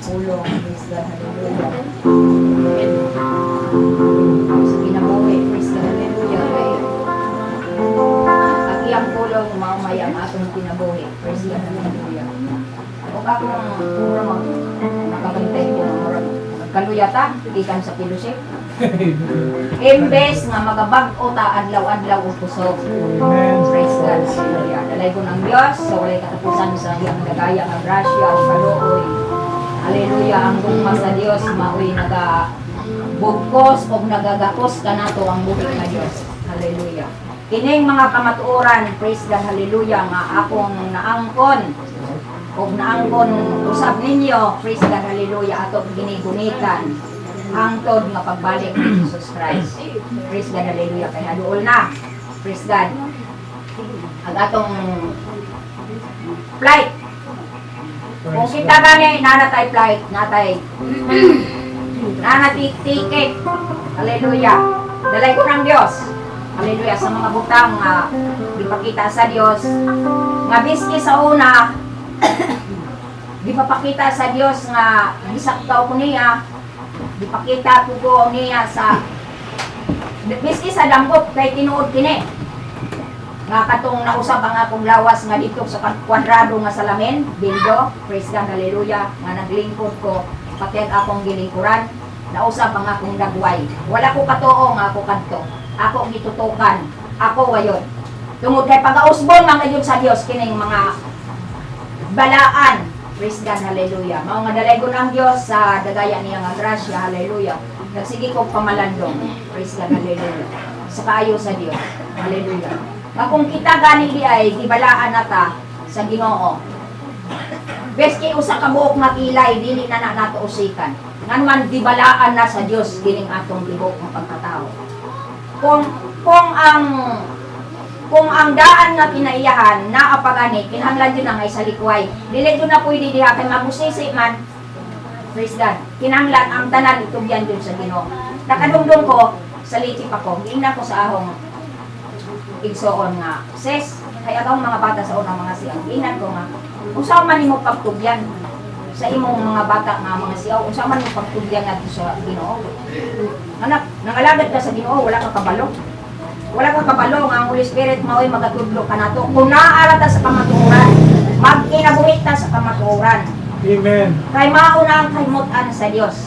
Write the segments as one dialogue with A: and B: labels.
A: pulong. Praise God, hallelujah. Sa kinabuhi, praise God, hallelujah. Ang iyang pulong, mamaya ang atong kinabuhi. Praise God, hallelujah. O akong nakabantay ko ng murag kaluyata, ikan sa pilusip. Imbes nga magabag-o ta adlaw-adlaw o kusog. Praise God, hallelujah. Dalay ko ng Diyos, sa walay katapusan sa iyang nagaya ng grasya o kaluoy. Hallelujah, ang gugma sa Diyos, maoy nagabugkos o nagagakos ka nato ang buhi na Diyos. Hallelujah. Kining mga kamatuoran, praise God, hallelujah, nga akong naangkon o naangkon usab ninyo, praise God, hallelujah, ato ginigunitan hangtod nga pagbalik ni Jesus Christ. Praise God, hallelujah, kaya naduol na. Praise God. Ang atong flight. Kung kita gani, nanatay flight, natay ticket. Hallelujah. Dalay ko ng Diyos. Hallelujah. Sa mga butang nga ipakita sa Diyos. Nga biski sa una, di papakita sa Diyos nga gisaktaw ko niya. Di pakita ko niya sa biski sa dambok kay tinuod kini. Nga katong nausap ang akong lawas nga dito sa kwadrado nga salamin, bildo, praise God, hallelujah, nga naglingkod ko, pati akong gilingkuran, nausap ang akong dagway. Wala ko katoo nga ako kanto. Ako gitutukan. Ako wayon. Tungod kay pag-ausbon mga yun sa Dios kining mga balaan. Praise God, hallelujah. Mao nga dalay ko ng Dios sa dagaya niya nga grasya, hallelujah. Nagsige ko pamalandong. Praise God, hallelujah. Sa kaayo sa Dios. Hallelujah. Kung kita gani di ay gibalaan nata sa Ginoo. Beski usa ka buok nga kilay dili na nato usikan. Nganman gibalaan na sa Dios kining atong tibok nga pagkatao. Kung ang daan nga kinaiyahan naa pa gani kinahanglan jud na nga sa likway. Dili jud na pwede diha kay mabusisi man. Praise God. Kinahanglan ang tanan itugyan jud sa Ginoo. Nakadumdum ko sa litip ako, giingnan ko sa ahong igsoon nga, sis, kaya daw mga bata sa unang mga siyang, giingnan ko nga, unsa man nimo pagtugyan sa imong mga bata nga mga siyaw, unsa man mo pagtugyan ngadto sa Ginoo. Anak, nangalagad ka sa Ginoo, wala ka kabalo. Wala ka kabalo nga ang Holy Spirit mao'y magatudlo ka nato. Kung naaaral ta sa kamatuoran, mag-inabuhit ta sa kamatuoran.
B: Amen.
A: Kay mauna ang kaymutan sa Dios.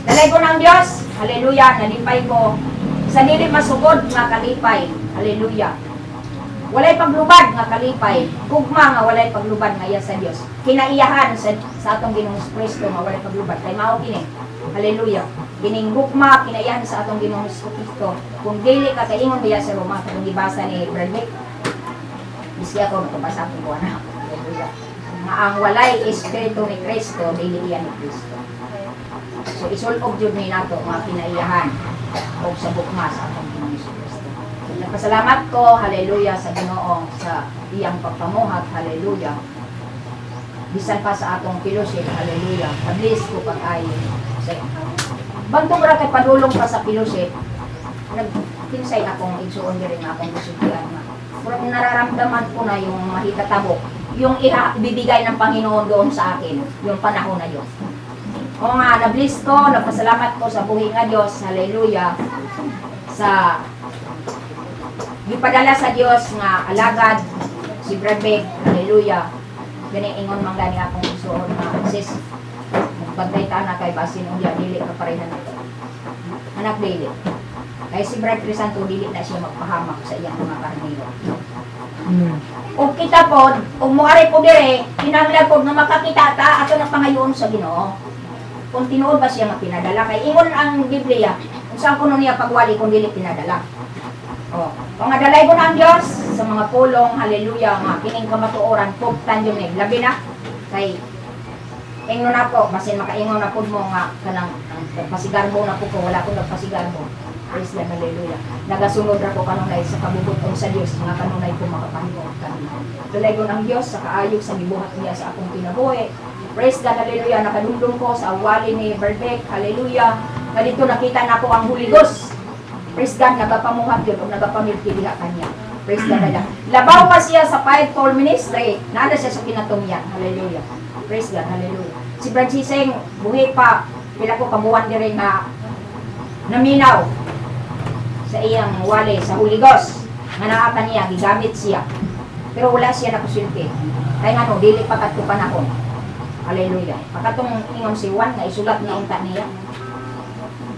A: Dalay ko ng Dios, hallelujah, nalipay ko sa dili masugod nga kalipay. Hallelujah. Walay paglubad nga kalipay. Gugma nga walay paglubad nga iya sa Dios. Kinaiyahan sa atong Ginoong Kristo nga walay paglubad. Kay mao kini. Hallelujah. Kining gugma kinaiyahan sa atong Ginoong Kristo. Kung dili ka kaingon biya sa Roma kung gibasa ni Bradley. Bisya ko makabasa ko na. Hallelujah. Nga ang walay espiritu ni Kristo dili iya ni Kristo. So isulog jud ni nato nga kinaiyahan o sa gugma sa atong Ginoong Kristo. Nagpasalamat ko, hallelujah, sa Ginoo sa iyang pagpamuhat, hallelujah. Bisan pa sa atong fellowship, hallelujah. Pablis ko pag-ayon sa iyo. Bantong ra kay padulong pa sa fellowship, nagkinsay akong igsuon diri nga akong gusudian nga. Pero nararamdaman ko na yung mahitatabok, yung ibibigay ng Panginoon doon sa akin, yung panahon na yun. O nga, nablis ko, nagpasalamat ko sa buhay nga Diyos, hallelujah, sa gipadala sa Dios nga alagad si Bradbeck, hallelujah. Gani ingon man gani akong isuon nga sis magbantay ta na kay basin unya dili ka parehan nito. Anak dili. Kay si Brad Crisanto dili na siya magpahamak sa iyang mga karnero. O kita pod, ug moari po dire, kinahanglan pod nga makakita ta ato na pangayon sa Ginoo. Kung tinuod ba siya nga pinadala kay ingon ang Biblia, unsa kuno niya pagwali kung dili pinadala. Oh, kung adalay ko ng Diyos sa mga pulong, hallelujah, nga kining kamatuoran, pugtan yun eh, labi na, kay, ingon na po, basin makaingon na po mo nga, kanang, nagpasigarbo na po ko, wala ko nagpasigarbo, praise God, hallelujah, nagasunod na po kanunay sa kabubuton sa Diyos, nga kanunay po makapahimutan. Dalay ko ng Diyos sa kaayog sa gibuhat niya sa akong kinabuhi, praise God, hallelujah, nakadumdum ko sa awali ni Bradbeck, hallelujah, na dito nakita na ko ang Holy Ghost. Praise God, nagapamuhat yun o nagapamilki diha kanya. Praise God, hallelujah. Labaw pa siya sa fivefold ministry. Nada siya sa kinatumian. Hallelujah. Praise God, hallelujah. si Franciseng buhi pa pila ko kabuwan diri nga naminaw sa iyang wali sa Holy Ghost nga naata niya gigamit siya pero wala siya nakusilti kay ngano dili pa kadto panahon. Hallelujah. Pakatong ingon si Juan nga isulat na unta niya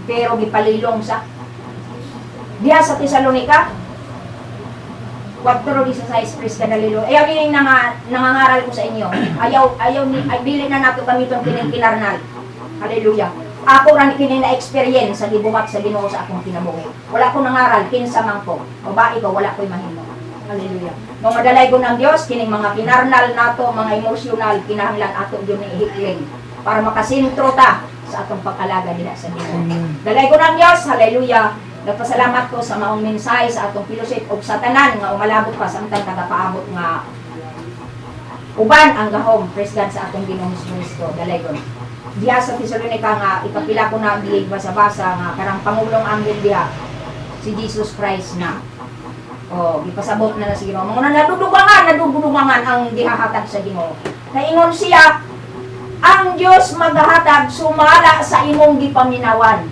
A: pero gipalilong sa diha sa Tesalonica 4:16 Praise God, hallelujah. Ayaw din nangangaral ko sa inyo. Ayaw ni dili na nato gamiton kining kinarnal. Hallelujah. Ako ra ni kini na experience sa gibuhat sa Ginoo sa akong kinabuhi. Wala ko nangaral kinsa man ko. Babae ko wala ko'y mahimo. Hallelujah. Nung madalay ko ng Dios kining mga kinarnal nato, mga emosyonal kinahanglan ato jud ni ihikling para makasintro ta sa atong pag-alaga diha sa Ginoo. Dalay ko ng Dios, hallelujah. Nagpasalamat ko sa maong mensahe sa atong fellowship ug sa tanan nga umalabot pa samtang tagapaabot nga uban ang gahom. Praise God sa atong Ginoong Kristo. Dalay ko. Diha sa Tesalonica nga ipapila ko na gilig basa-basa nga karang pangulong anghel diha si Jesus Christ na. Oh, gipasabot na sa Ginoo. Mga nadudugangan ang gihahatag sa Ginoo. Naingon siya, ang Dios maghahatag sumala sa imong gipaminawan.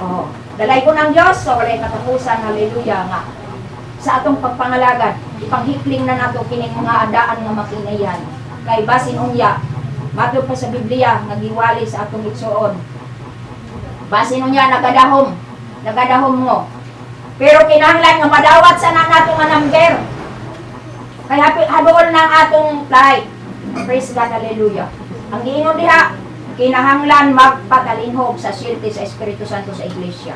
A: Oh, dalay ko ng Diyos, so walay katapusan, hallelujah nga. Sa atong pagpangalagad, ipanghikling na nato kining mga adaan nga makinayan. Kay basin unya, matod pa sa Biblia, nagiwali sa atong igsuon. Basin unya, nagadahom mo. Pero kinahanglan nga madawat sa nato nga number. Kay hadoon ng atong flight. Praise God, hallelujah. Ang giingon diha, kinahanglan magpatalinhog sa silti sa Espiritu Santo sa Iglesia.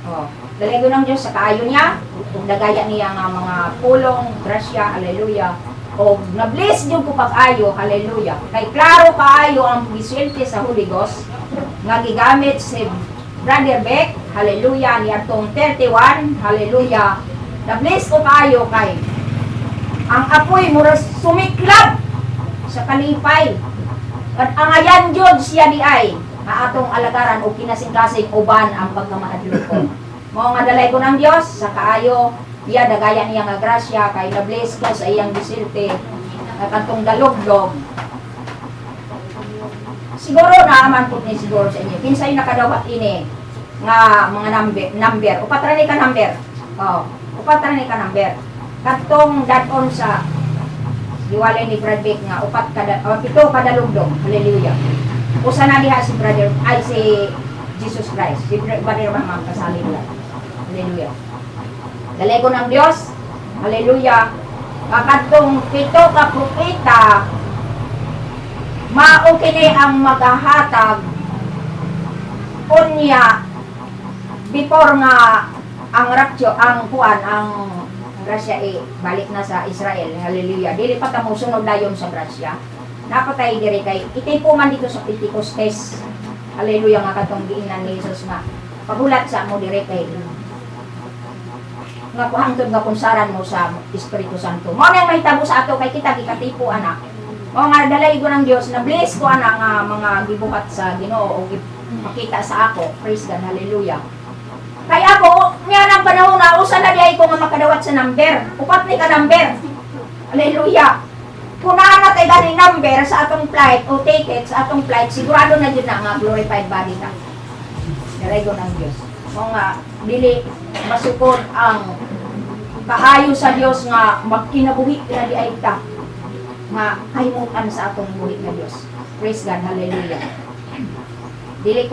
A: Oh, dalago ng Diyos sa kaayo niya, kung dagaya niya nga mga pulong, grasya, hallelujah. O na-bless yung ko pag-ayo, hallelujah. Kay klaro kaayo ang gisilti sa Holy Ghost, nga gigamit si Brother Beck, hallelujah, ni atong 31, hallelujah. Na-bless ko kaayo kay ang apoy mura sumiklab sa kalipay. At ang ayan jud siya di ay nga atong alagaran o kinasing-kasing uban ang pagkamaadlok ko. Mao nga dalay ko ng Dios sa kaayo iya dagaya niya nga grasya kay na-bless ko sa iyang gisilti at atong dalog-log. Siguro naaman po ni siguro sa inyo. Kinsay nakadawat ini nga mga number. Upat ra ni ka number. Oh, upat ra ni ka number. Katong daton sa diwalay ni Brad Beck nga pito kada lugdong. Hallelujah. Usa na diha si brother ay si Jesus Christ. Si brother Ma'am kasali nila. Hallelujah. Dalay ko ng Dios. Hallelujah. Katong pito ka propeta mao kini ang maghahatag unya before nga ang rapture ang kuan ang grasya balik na sa Israel. Hallelujah. Dili pa ta mo sunod dayon sa grasya. Napatay diri kay itipo man dito sa Pentecost. Hallelujah nga katong giingnan ni Jesus nga pagulat sa mo diri kay nga kuhangtod nga kunsaran mo sa Espiritu Santo. Mao nang mahitabo sa ato kay kita gikatipo anak. O nga dalay ko ng Dios na bless ko ana nga mga gibuhat sa Ginoo o makita sa ako. Praise God. Hallelujah. Kay ako, nga nang panahon na, usa na diay ko nga makadawat sa number. Upat ni ka number. Hallelujah. Kung na tayo gani number sa atong flight o ticket sa atong flight, sigurado na dyan na nga glorified body ka. Dalay ko ng Diyos. O nga, dili masukod ang kaayo sa Diyos nga magkinabuhi na di ay ta. Nga kahimutan sa atong buhi na Diyos. Praise God. Hallelujah. Dili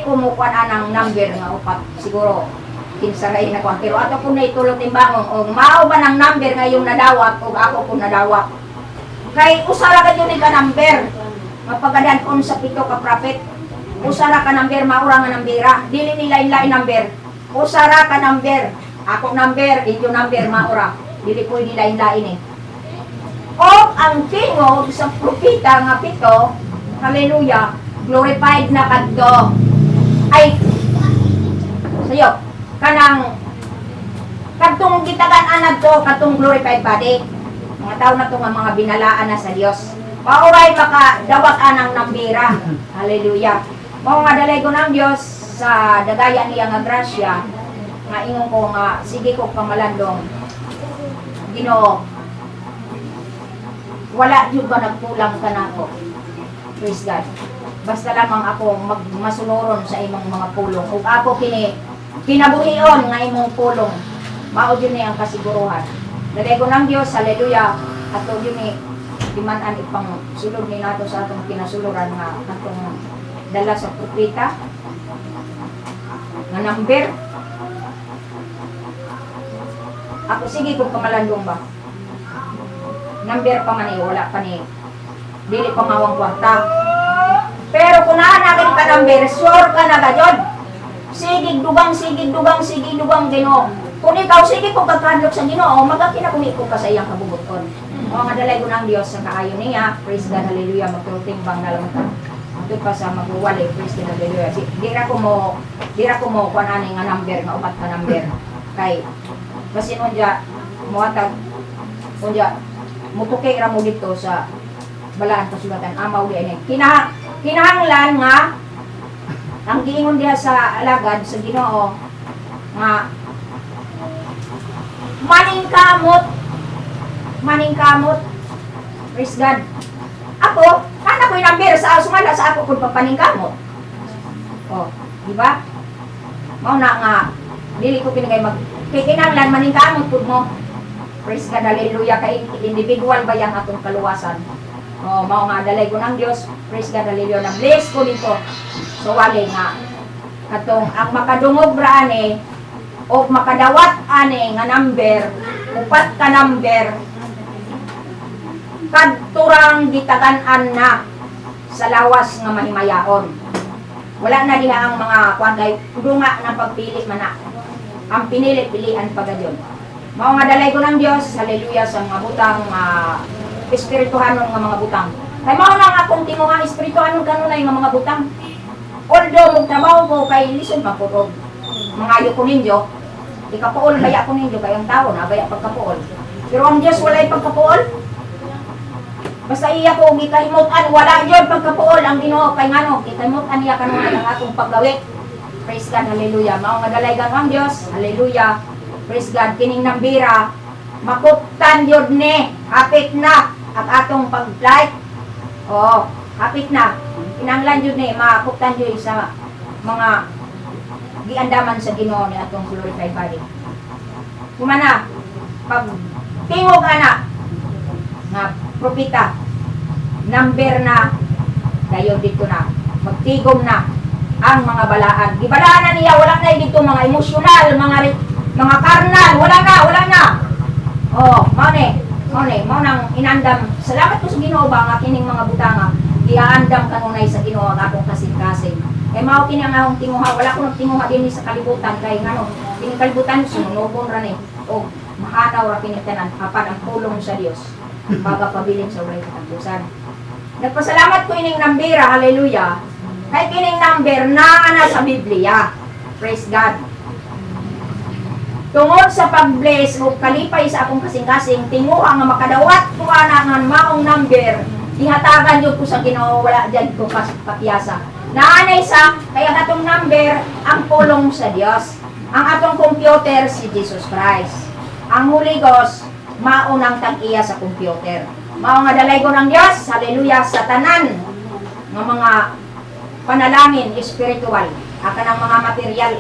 A: ko mukuan anang number nga upat siguro kinsaray na kuan pero ato ko na itulot timbangong o mao ba ng number nga yung nadawat o ako ko nadawat kay usara ka yun ka number mapagadan sa pito ka prophet usara ka number maura nga nambira dili nila lain number usara ka number ako number inyo number maura dili ko nila lain o ang tingog sa propeta nga pito hallelujah glorified na kadto ay sayo kanang kadtong gitagan anad to kadtong glorified body mga tao na to nga mga binalaan na sa Dios pauray makadawat anang nambira hallelujah mao nga dalay ko ng Dios sa dagaya niya nga grasya nga ingon ko nga sige ko pamalandong Ginoo wala jud ba nagkulang ka nako. Praise God. Basta lamang ako masunuron sa imong mga pulong. Ug ako kinabuhion nga imong pulong. Mao jud ni ang kasiguruhan. Dagay ko ng Dios, hallelujah. Ato yun ni dimanan ipang sulod ni nato sa atong kinasuluran nga atong dala sa propeta nga number. Ako sige kung kamalandong ba. Number pa man wala pa ni dili pa mawang kwarta. Pero kung naanagin ka number, sure ka na gajod. Sige dugang Ginoo. Kung ikaw sige kung pagkadlok sa Ginoo, magakinakumiko ka sa iyang kabubuton. O nga dalay ko ng Dios sa kaayo niya. Praise God, hallelujah. Magtutimbang na lang ka. Doon pa sa magwawali, praise God, hallelujah. Dira ko mo kuanani nga number, nga upat ka number. Kay basin unja muhatag unja mutukay ra mo dito sa balaan kasulatan amaw di ani. Kinahanglan nga ang giingon diha sa alagad sa Ginoo nga maning kamot. Praise God. Ako, kana ko'y number sa sumala sa ako kung papaning kamot. Oh, di ba? Mao na nga dili ko pinagay kinahanglan maning kamot pud mo. Praise God, hallelujah. Kay individual ba yang atong kaluwasan? Oh, mao nga dalay ko ng Dios. Praise God, hallelujah. Na bless ko dito. So wali nga katong ang makadungog ra ani o makadawat ani nga number, upat ka number kadturang gitagan-an na sa lawas nga mahimayaon. Wala na diha ang mga kuan kay dunga ng pagpili man na. Ang pinili-pilian pagadiyon. Mao nga dalay ko ng Dios, hallelujah, sa mga butang espirituhanon nga mga butang. Kay mao na nga akong tinguha espirituhanon kanunay nga mga butang. Although magtrabaho ko kay listen pa ko mangayo ko ninyo, ikapuol kaya ko ninyo kayong tao na baya pagkapuol. Pero ang Dios walay pagkapuol. Basta iya ko gikahimutan wala jud pagkapuol ang Ginoo kay ngano gikahimutan niya kanunay ang atong paggawi. Praise God, hallelujah. Mao nga dalaygan ang Dios, hallelujah. Praise God, kining nambira makuptan jud ni hapit na ang atong pag-like. Oh, hapit na. Kinahanglan jud ni makuptan jud sa mga giandaman sa Ginoo ni atong glorified body. Kumana pag tingog ana nga propeta number na dayon dito na magtigom na ang mga balaan. Gibalaan na niya wala na dito mga emosyonal, mga karnal, wala na. Oh, mao nang inandam. Salamat ko sa Ginoo ba nga kining mga butanga giaandam kanunay sa Ginoo ang atong kasing-kasing. Kay mao kini ang akong tinguha, wala ko nagtinguha dinhi sa kalibutan kay ngano, kining kalibutan sununobon ra ni o mahanaw ra kini tanan apan ang pulong sa Dios. Pagapabilin sa walay katapusan. Nagpasalamat ko ining nambira, hallelujah. Kay kining number na sa Biblia. Praise God. Tungod sa pag-bless o kalipay sa akong kasing-kasing, tinguha nga makadawat ko ana nga maong number, ihatagan jud ko sa Ginoo, wala diyan ko pakyasa. Naanay sa kaya atong number ang pulong sa Dios. Ang atong computer si Jesus Christ. Ang Holy Ghost maunang tag-iya sa computer. Mao nga dalay ko ng Dios, hallelujah, sa tanan nga mga panalangin spiritual, kanang mga material,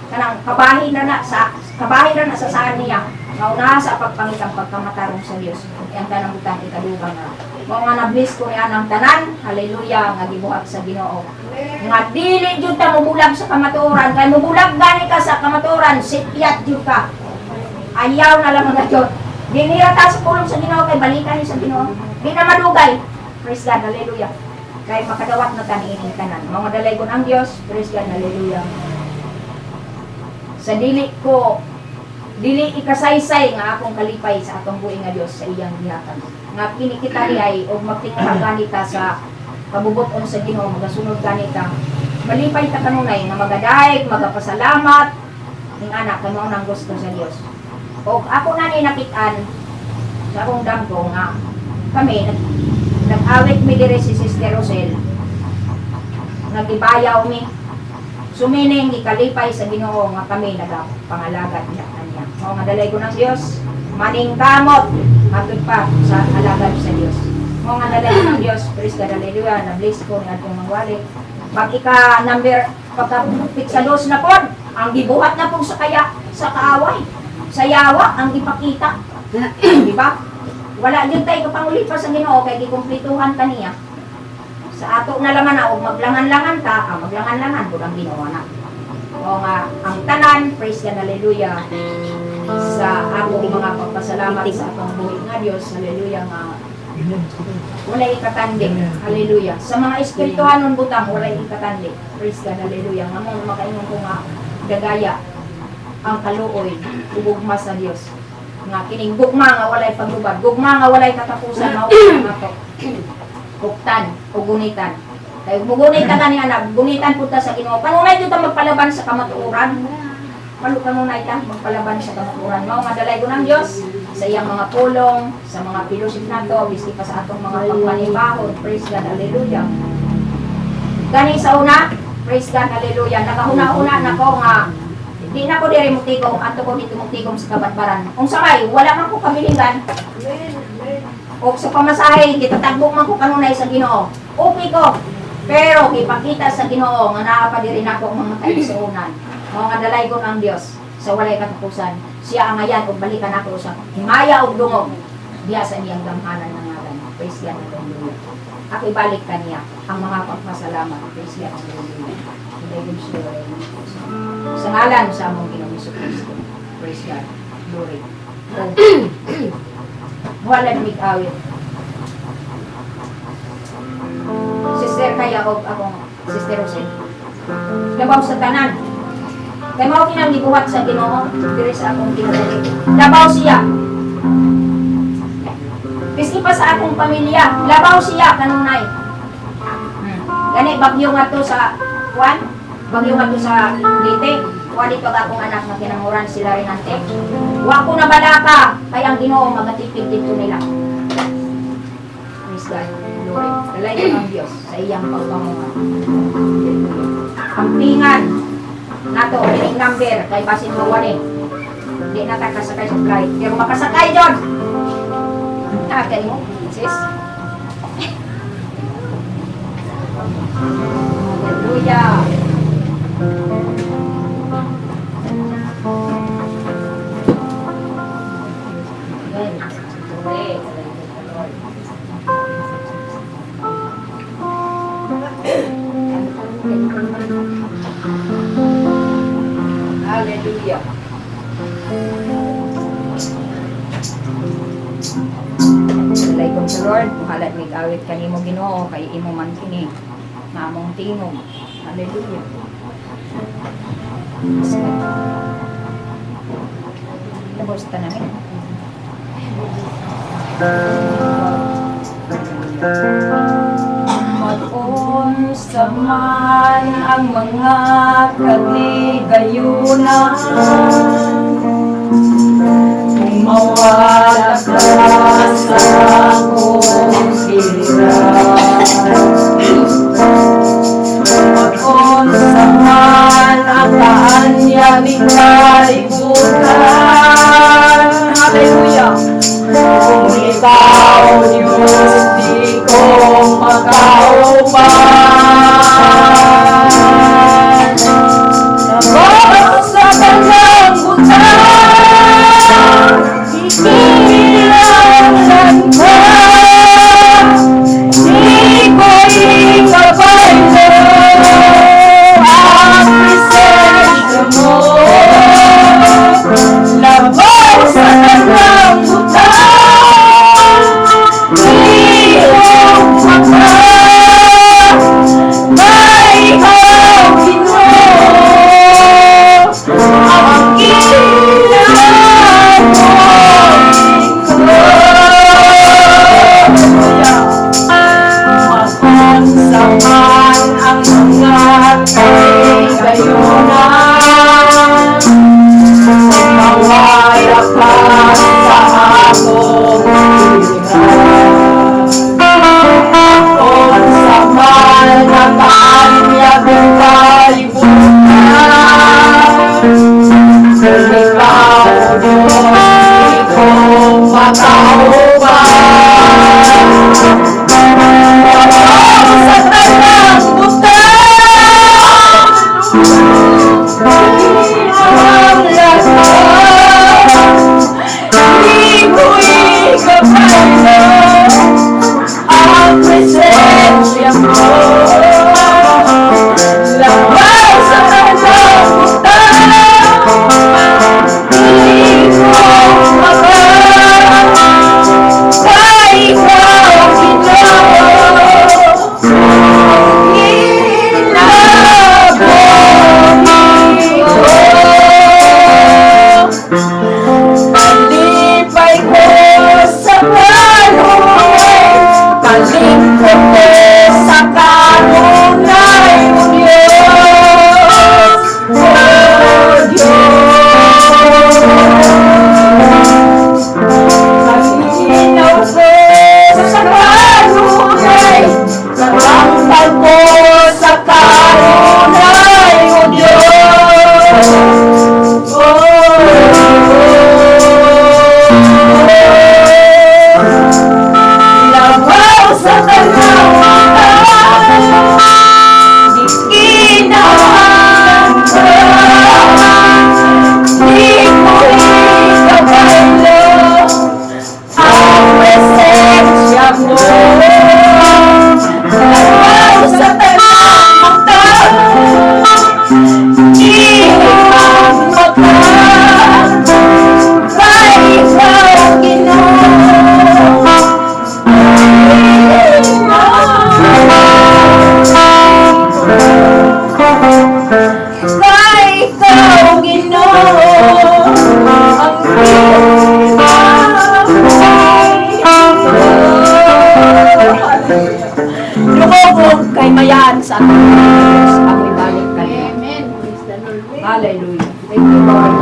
A: kanang kabahin na sa saan niya. Mauna sa pagpangitang pagkamatarong sa Dios. Ang tanang butang ikadugang na. Mao nga na-bless ko niya ang tanan, hallelujah, nga gibuhat sa Ginoo. Nga dili jud ta mubulag sa kamatuoran, kay mubulag gani ka sa kamatuoran, sipyat jud ka. Ayaw na lang nga jud. Dinira ta sa pulong sa Ginoo kay balikan ni sa Ginoo. Di na madugay. Praise God, hallelujah. Kay makadawat na taniining tanan. Mga dalay ko ng Dios, praise God, hallelujah. Sa dili ikasaysay nga akong kalipay sa atong buhi nga Dios sa iyang gihatag. Nga kini kita diay og magtinguha ganita sa pabubuton sa Ginoo, magasunod ganita. Malipay ta kanunay nga magadayeg, magapasalamat ning anak kay mao nang gusto sa Dios. O ako na ni nakitaan sa akong damgo nga kami nag-awit mi dire si Sister Rosel. Nagibayaw mi. Sumining gikalipay sa Ginoo nga kami nagapangalagat niya kanya. Mao nga dalay ko ng Dios, maning kamot Hatod pa sa alagad sa Dios. Mo nga dalay ng Dios, praise God, hallelujah, na bless ko ni atong mga wallet. Pag ika number pagkapit sa dos na pod, ang gibuhat na po sa kaaway, sa yawa ang ipakita. Di ba? Wala din tayo kapangulipas sa Ginoo kay gikumplituhan ta niya. Sa ato na laman na og maglangan-langan ka, maglangan-langan pud ang Ginoo na. O nga ang tanan, praise God, hallelujah. Sa akong mga pagpasalamat sa atong buhi nga Dios, hallelujah nga. Wala ikatandi, hallelujah. Sa mga espirituhanon butang, wala ikatandi, praise God, hallelujah. Nga mo makaingon ko nga gagaya ang kaluoy, ugugma sa Dios. Nga kining gugma nga walay paglubad, gugma nga walay katapusan mao nga to. Buktan o gunitan. Kay mugunit ta ni anak, gunitan pud ta sa Ginoo. Kanunay jud ta magpalaban sa kamatuoran. Kanunay ta magpalaban sa kamatuoran. Mao nga dalay ko ng Dios sa iyang mga pulong, sa mga fellowship nato, biski pa sa atong mga pagpanibahon. Praise God, hallelujah. Gani sa una, praise God, hallelujah. Nakahuna-una nako nga di na ko diri mutigom, ato ko dito mutigom sa kabatbaran. Kung sakay, wala man ko kamilingan. O sa pamasahe, gitatagbo man ko kanunay sa Ginoo. Okay ko. Pero ipakita sa Ginoo nga naa pa diri nako ang mga kaigsuonan. Mao nga dalay ko ng Dios sa walay katapusan. Siya ang ayan ug balikan ako sa himaya ug dungog. Diya sa iyang gamhanan ng ngalan. Praise God, hallelujah. Ako ibalik kaniya ang mga pagpasalamat. Praise God, hallelujah. Sa ngalan sa among Ginoong Kristo. Praise God. Glory. Wala namig awit. Sister kaya o akong Sister Rosel. Labaw sa tanan. Kaya mao kinang gibuhat sa Ginoo diri sa akong tinuod. Labaw siya. Biski pa sa akong pamilya, labaw siya kanunay. Gani bagyo nga to sa Juan, bagyo nga to sa Leyte. Wali pag akong anak na kinanguran sila rin ante. Wa ko na balaka, kaya ang Ginoo magatipid dito nila. Praise God, glory. Dalay ko ang Diyos sa iyang pagpamunga. Ampingan nato, ining number, kay basin mawali. Hindi na tayo kasakay sa flight. Pero makasakay dyan! Nakakay mo, sis. Hallelujah! Hallelujah. Salay kong sa Lord, muhalat may kawit kanimo Ginoo, kay imo man kini, namong tingog. Hallelujah. Tapos ta namin. Mag-unsa man ang mga kaligayunan, kung mawala ka sa akong hirap. Mag-unsa man ang kaanyaming kalibutan. Hallelujah! Kung ikaw, Diyos, di ko makaupan. Nagbabaw sa kanyang butang, ikilangan ka. Di ko ikabay mo ang presensya mo. Labaw sa kanyang butang, iyong makaupan. ang presensya mo. Lahat sa kalamutan, di ko mababa, kay ikaw kalipay ko sa kanunay, kalingkod ko sa kanunay mo Diyos, o Diyos. Kalinaw ko sa kanunay, karangkan ko sa kanunay mo Diyos, o labaw sa kalawakan, di kinahanglan, di ko ikabalo ang presensya mo. Labaw sa kalawakan, di kinahanglan, kay ikaw Ginoo. Kay ikaw Ginoo, ang lumubog kay mayan sa ating Diyos, ang ibalik kanya.
B: Amen. Praise the Lord.
A: Hallelujah. Thank you, Lord.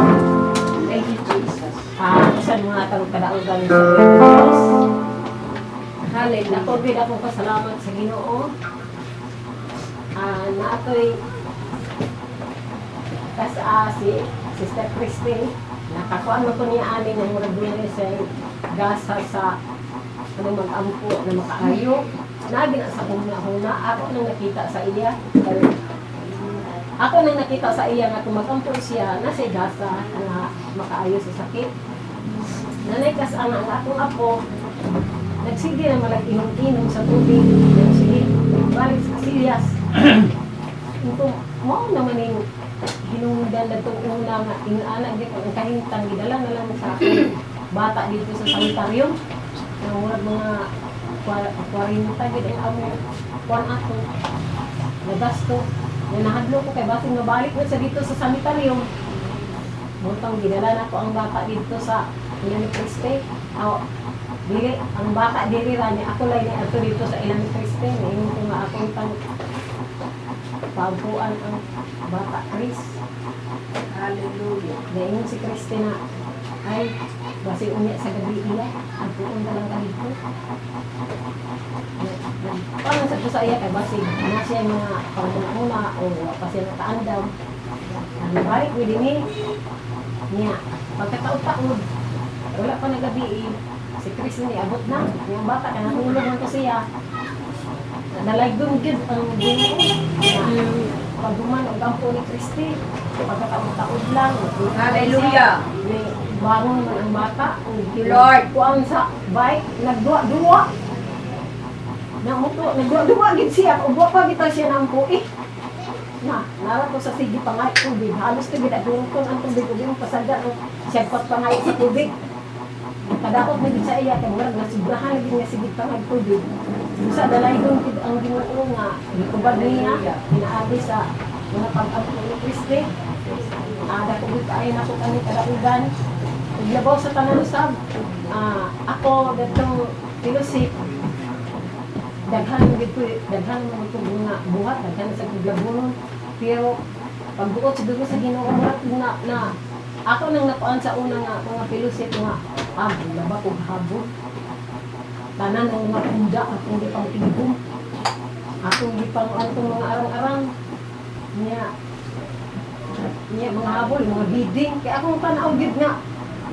A: Thank you, Jesus. Sa mga kadaugan sa Diyos. Hallelujah. Ako din akong pasalamat sa Ginoo. Na ako'y si Sister Christine, nakakuan mo ko niya anin ng murag din sa gasa sa mag-ampo na makaayo. Nagi na sa huna, ako nang nakita sa iya. Ako nang nakita sa iya nga mag-ampo siya na sa gasa na makaayo sa sakit. Nanay kas ang akong apo, nagsige na malag-inom-inom sa tubig. Sige, balik sa Casillas. Kung mo naman yung hinungdan na itong una nga, inaanak din ang kahintang, gidala na lang sa akin bata dito sa sanitarium. Na mga 40 gid ang amo, kuwan ato, nagasto. Nahadlo ko kay basing mabalik na sa dito sa sanitarium. Butang gidala na ko ang bata dito sa elementary state. Dili, ang bata diri ra ni ako lang ni ato dito sa elementary state. Ngayon ko nga akong pagpuan ang bata Chris. Hallelujah. Ngayon si Christina ay basi unya sa gabi iya. Ang puon ka lang dito. Paano sa sa iya kay basi na siya mga panguna o pa siya nakaandam. Ang balik with ni niya. Pagkataon-taon wala pa na gabi si Chris ni abot na. Yung bata ka nahulog man to siya. Nalaygong gid ang Ginoo. Pagduman og ampo ni Christy, pagkataon-taon lang.
B: Hallelujah.
A: Bangon man ang bata.
B: Lord.
A: Kuang sa bike, nagduwa-duwa. Nagduwa-duwa gid siya. Ubo pa bitaw siya ng puik. Nara ko sa sige pangay tubig. Halos to gid adungkon ang tubig ug yung pasada ng siyagpat pangay sa tubig. Kadakot na gid sa iya kay murag nasubrahan gid nga sige pangay tubig. Sa dalaydong gid ang Ginoo nga gitubag niya inaagi sa mga pag-ampo ni Christy. Ada ko gid ay nako kani kadaugan. Iglabaw sa tanan sab. Ako gatong Pilusip. Daghan mo ito mga buhat, daghan sa kiglabunon. Pero pagbuot siguro sa Ginoo na ako nang nakuan sa una nga mga Pilusip nga laba ko habon. Tanan ng mga punda akong di pang tigong. Akong di pang antong mga arang-arang. Niya mga habol, mga biding. Kaya akong tanaw gid nga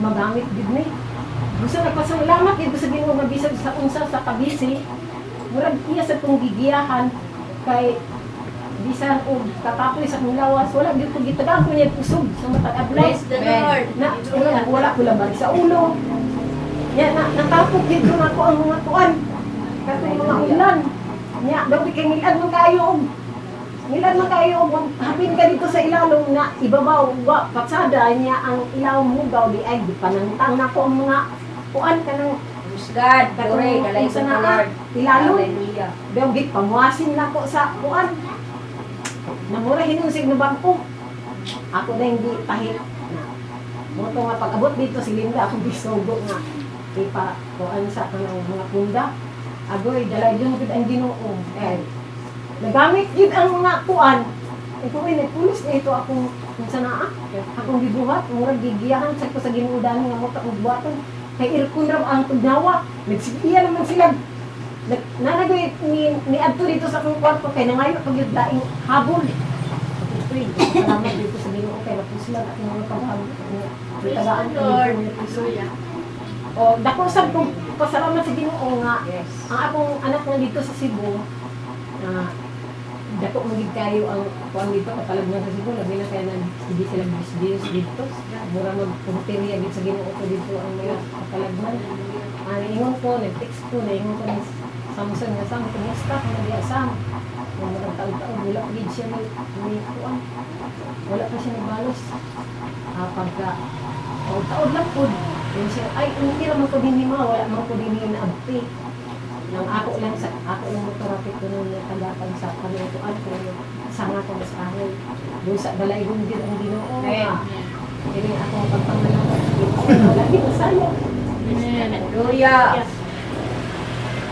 A: magamit gid ni. Gusto nagpasalamat gid sa Ginoo nga bisag sa unsa sa kabisi. Murag iya sa tong gigiyahan kay bisan og katapoy sa akong lawas wala gyud ko gitagaan ko niya kusog sa matag adlaw.
B: Praise the Lord.
A: Wala ko labag sa ulo. Ya na
C: natapok dito na ko ang mga tuan. Katong mga ulan. Nya, daw kay ngilan man kayo. Ngilan man kayo, hapin ka dito sa ilalong na ibabaw, wa, patsada niya ang ilaw mo daw di ay, di panantang na ko ang mga tuan ka ng
A: Praise God. Glory. Dalay ko na Lord.
C: ilalong.
A: Hallelujah.
C: Daw git pamuasin na ko sa tuan. Namura hinusig na bangko. Ako na hindi tahit na. Moto nga pag-abot dito si Linda, ako bisugo nga. Ipa, kuan sa kanang mga punda. Agoy, dalay yun gud ang Ginoo. Eh, nagamit yun ang mga kuan. Ito ay nagpulis na ito akong sa naa. Akong gibuhat, murag gigiyahan sa ko sa Ginoo dani nga mo ta og buhaton. Kay irkon ra ang tugnawa. Nagsigiya naman sila. Nanagoy ni adto dito sa akong kwarto kay nangayo pag yung daing habol. Ito'y, salamat dito sa Ginoo kay napos sila at mga paghabol. Tagaan ko
B: Lord.
C: dito ng O, dako sab kong pasalamat sa Ginoo nga
A: Yes.
C: ang akong anak nga dito sa Cebu na dako magig kayo ang kuan dito kapalag na sa Cebu labi na kaya na hindi sila business dito mura magpunteriya dito sa Ginoo ko dito ang mga kapalag ang ingon ko nag-text ko na ingon ko ni Samson nga Sam kumusta kung nadi asam kung mga taon-taon wala pa gid siya ni kuan wala pa siya nagbalos pagka taon lang po yun siya, ay, hindi naman ko din wala naman ko din na abti. Nang ako lang motorapit ko nung natagapan sa kanutuan ko, sanga ko sa akin. Doon sa balay din ang Ginoo. Hindi ako pagpangalaman. Wala din masaya.
A: Hallelujah.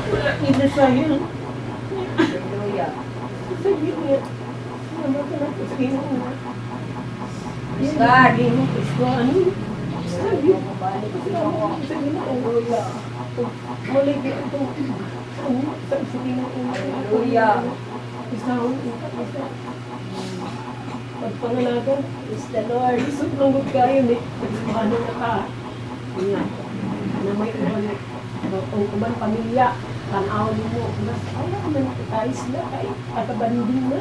C: Wala din masaya.
A: Hallelujah.
C: Sabi niya, ano ko na sa Ginoo.
A: Praise God.
C: Praise God. Sabi ko, salamat sa Ginoo. Muli di itong sa Ginoo.
A: Hallelujah.
C: Isahon isa. Pagpangalagan,
B: Praise the Lord.
C: isot ng good kayo ni ano na ka. Yan. Na may uban pamilya. Tanaw mo. Mas ayaw man tayo sila kay katabanding na.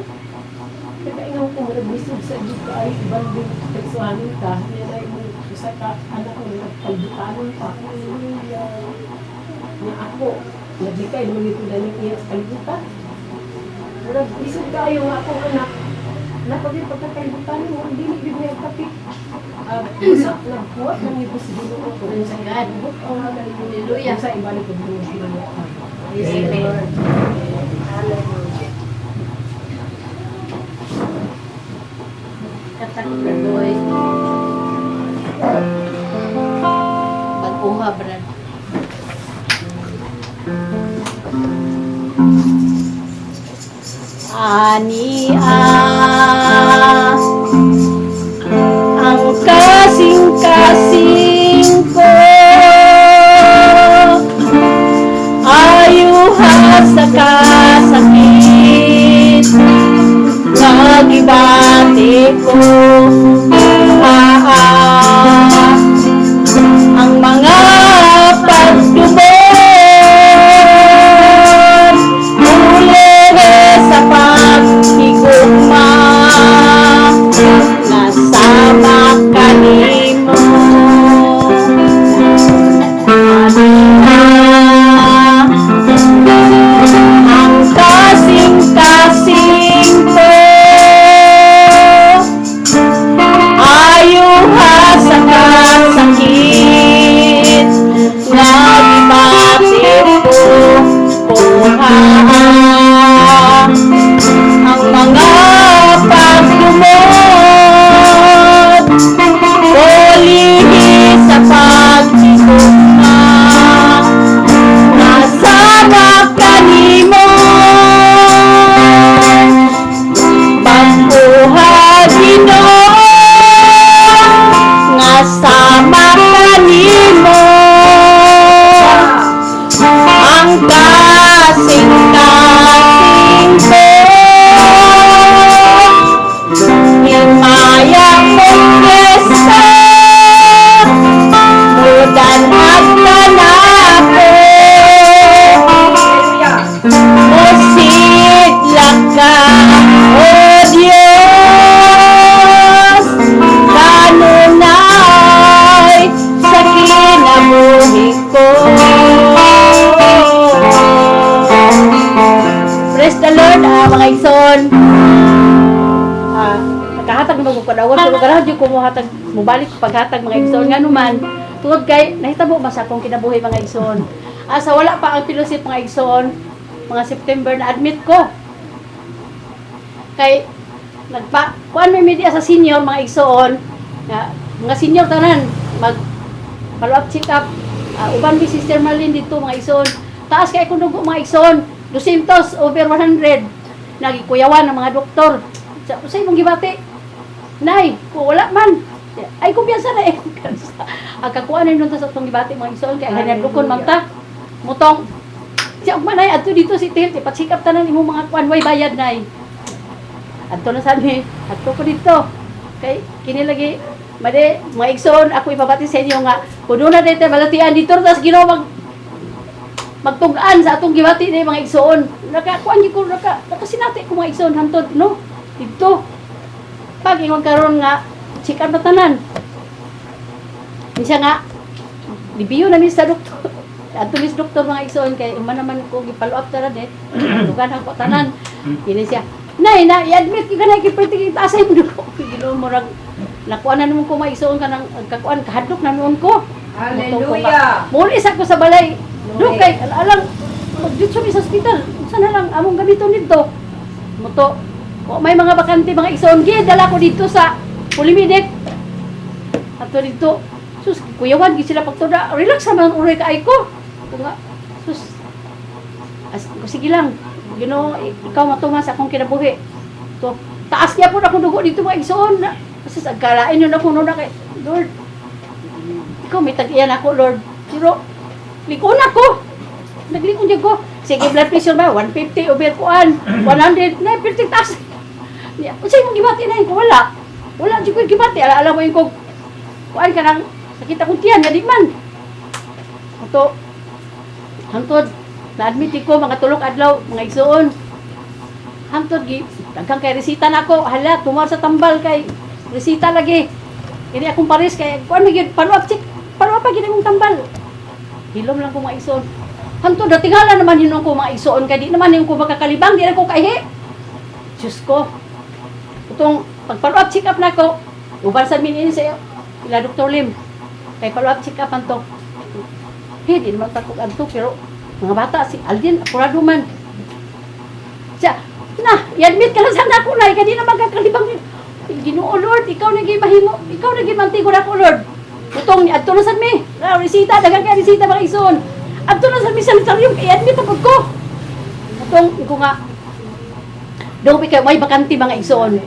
C: Kaya ko maragbisog sa dito ay ibanding teksuhanin ka. Yan ay mo isa ka anak ko nagpalbutanon pa. Na ako, naglikay mo nito na niya sa kalibutan. Maragbisog kayo nga akong anak. Napagay pagkakalibutan mo, hindi nagbig na yung kapit. Usap, nagpuwat ng ito sa Ginoo ko rin sa God.
B: Hallelujah.
C: Sa ibalik ko din yung Ginoo.
B: Praise the Lord. Hallelujah. Katakloy. Pag-uha, brad. Ania ang kasing-kasing ko ayuha sa kasakit nagibati ko ang mga pagdumot muli sa paghigugma nasama ka niya
D: igsoon. Nakahatag na magpadawan pero ganahan jud ko mo hatag mobalik paghatag mga igsoon nga naman. Tungod kay nahitabo ba sa akong kinabuhi mga igsoon. Asa wala pa ang fellowship mga igsoon, mga September na admit ko. Kay kuan may media sa senior mga igsoon, nga mga senior tanan mag follow up check up. Uban ni Sister Marlene dito mga igsoon. Taas kay kung dugo mga igsoon, 200 over 100. Nagikuyawan ng mga doktor. Sa imong gibati. Nay, kung wala man. Ay kumpiyansa na eh. Ang kakuan nun sa itong gibati mga igsoon kay hanadukon man ta. Mutong siya manay adto dito si Tim, ipa-check up tanan imong mga kuan way bayad nay. Adto na sabi, adto ko dito. Kay kini lagi made mga igsoon ako ipabati sa inyo nga kuno na dito balatian dito tas Ginoo magtugaan sa atong gibati ni mga igsoon. Nakakuan gyud ko nakasinati ko mga igsoon hantod no. Dito pag ingon karon nga check up na tanan. Siya nga libiyo na mi sa doktor. Adto mis doktor mga igsoon kay man naman ko gi-follow up tanan eh. Dugan ako tanan. Kini siya. Nay na i-admit ki kanay kiperti taasay mo ko. Ginoo mo rag nakuan na naman ko mga igsoon kanang kakuan kahadlok na noon ko.
A: Hallelujah.
D: Muli sa ko sa balay. Do kay alang dito sa hospital. Unsa na lang among gamiton dito. Moto o may mga bakante mga igsoon gi dala ko dito sa Pulimedic. Ato dito sus kuyawan gi sila pagtuda. Relax naman uray kaay ko. Nga sus sige lang. Ginoo ikaw matumas akong kinabuhi. To taas niya po akong dugo dito mga igsoon. Kasi agkalain yun ako noon na kay Lord. Ikaw may tag-iyan ako Lord. Pero likon ako. Naglikon dyan ko. Sige blood pressure ba? 150 over kuan. 100 na 50 taas. Kasi mong gibati na yun. Wala. Wala dyan ko yung gibati. Alam mo yung kong kuan ka ng sakit akong tiyan. Nga di man. Ito. Hantod. Na-admit ko mga tulok adlaw. Mga igsoon. Hantod. Daghang kay resita na ako. Hala. Tumar sa tambal kay resita lagi. Hindi akong pares kay kuan magiging panuap check. Panuap pa gini mong tambal. Hilom lang ko mga igsoon. Hantod datingala naman yun ko mga igsoon kay di naman yung ko makakalibang di na ko kaihi. Diyos ko. Itong pag-follow up check up na ko. Uban sa minin sa ila Dr. Lim. Kay follow up check up anto. Hey, di naman takot anto pero mga bata si Aldin apurado man. Siya, na, i-admit ka lang sana ako na, kaya di na magkakalibang Ginoo Lord, ikaw naging mahimo, ikaw naging mantigo na ko Lord. Utong adto na sad mi. Resita daghang kay resita mga igsoon. Adto na sad mi sanitarium kay admit ako ko. Utong ko nga daw kay may bakante mga igsoon.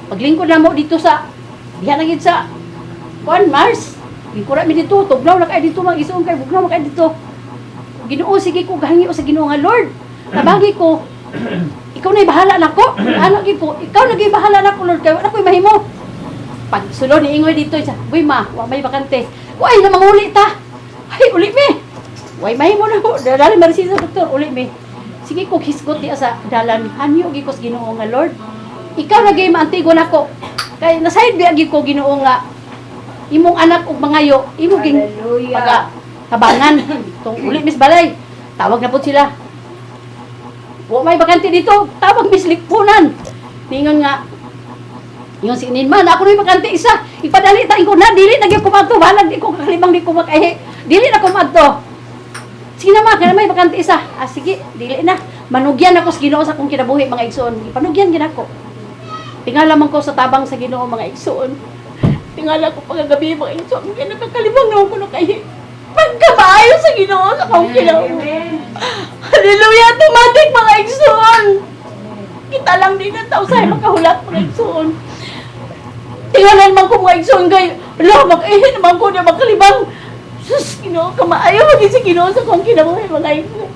D: Paglingkod na mo dito sa diha na gid sa kuan Mars. Lingkod mi dito, tugnaw na kay dito mga igsoon kay bugnaw na kay dito. Ginoo sige ko gahingi sa Ginoo nga Lord. Nabagi ko ikaw na'y bahala nako. Ano gid ko? Ikaw na'y bahala nako Lord kay wala ko'y mahimo. Pag sulod ni ingoy dito siya, "Uy ma, wa may bakante." "Uy, na manguli ta." "Ay, uli mi." "Way mahimo na ko." Dali marisi sa doktor, uli mi. Sige ko hisgot diya sa dalan. Hanyo gid ko sa Ginoo nga Lord. Ikaw nagay maantigo nako. Kay nasayod biya gid ko Ginoo nga imong anak ug mangayo, imo ging
A: Hallelujah.
D: tabangan. Tong uli mis balay. Tawag na po sila. Wa may bakante dito, tawag mislikpunan. Ningon nga, yung si Ninman, ako rin bakante isa. Ipadali tayo ko na, dili na ko mato. Balag di ko kakalibang di ko makahe. Dili na ko mato. Sige naman, kaya may bakante isa. Sige, dili na. Manugyan ako sa Ginoo sa akong kinabuhi mga igsoon. Ipanugyan gid ako. Tingala man ko sa tabang sa Ginoo mga igsoon. Tingala ko pagagabi mga igsoon. Kaya nakakalibang na ako nakahe. Pagkamaayo sa Ginoo sa akong kinabuhi. Hallelujah! Tumatik mga igsoon! Kita lang din ang tao sa'yo makahulat mga igsoon. Tingalan man ko mga igsoon kayo. Ala, mag-ihin naman ko na makalibang. Sus, Ginoo, kamaayo maging si Ginoo sa kong kinabuhi mga igsoon.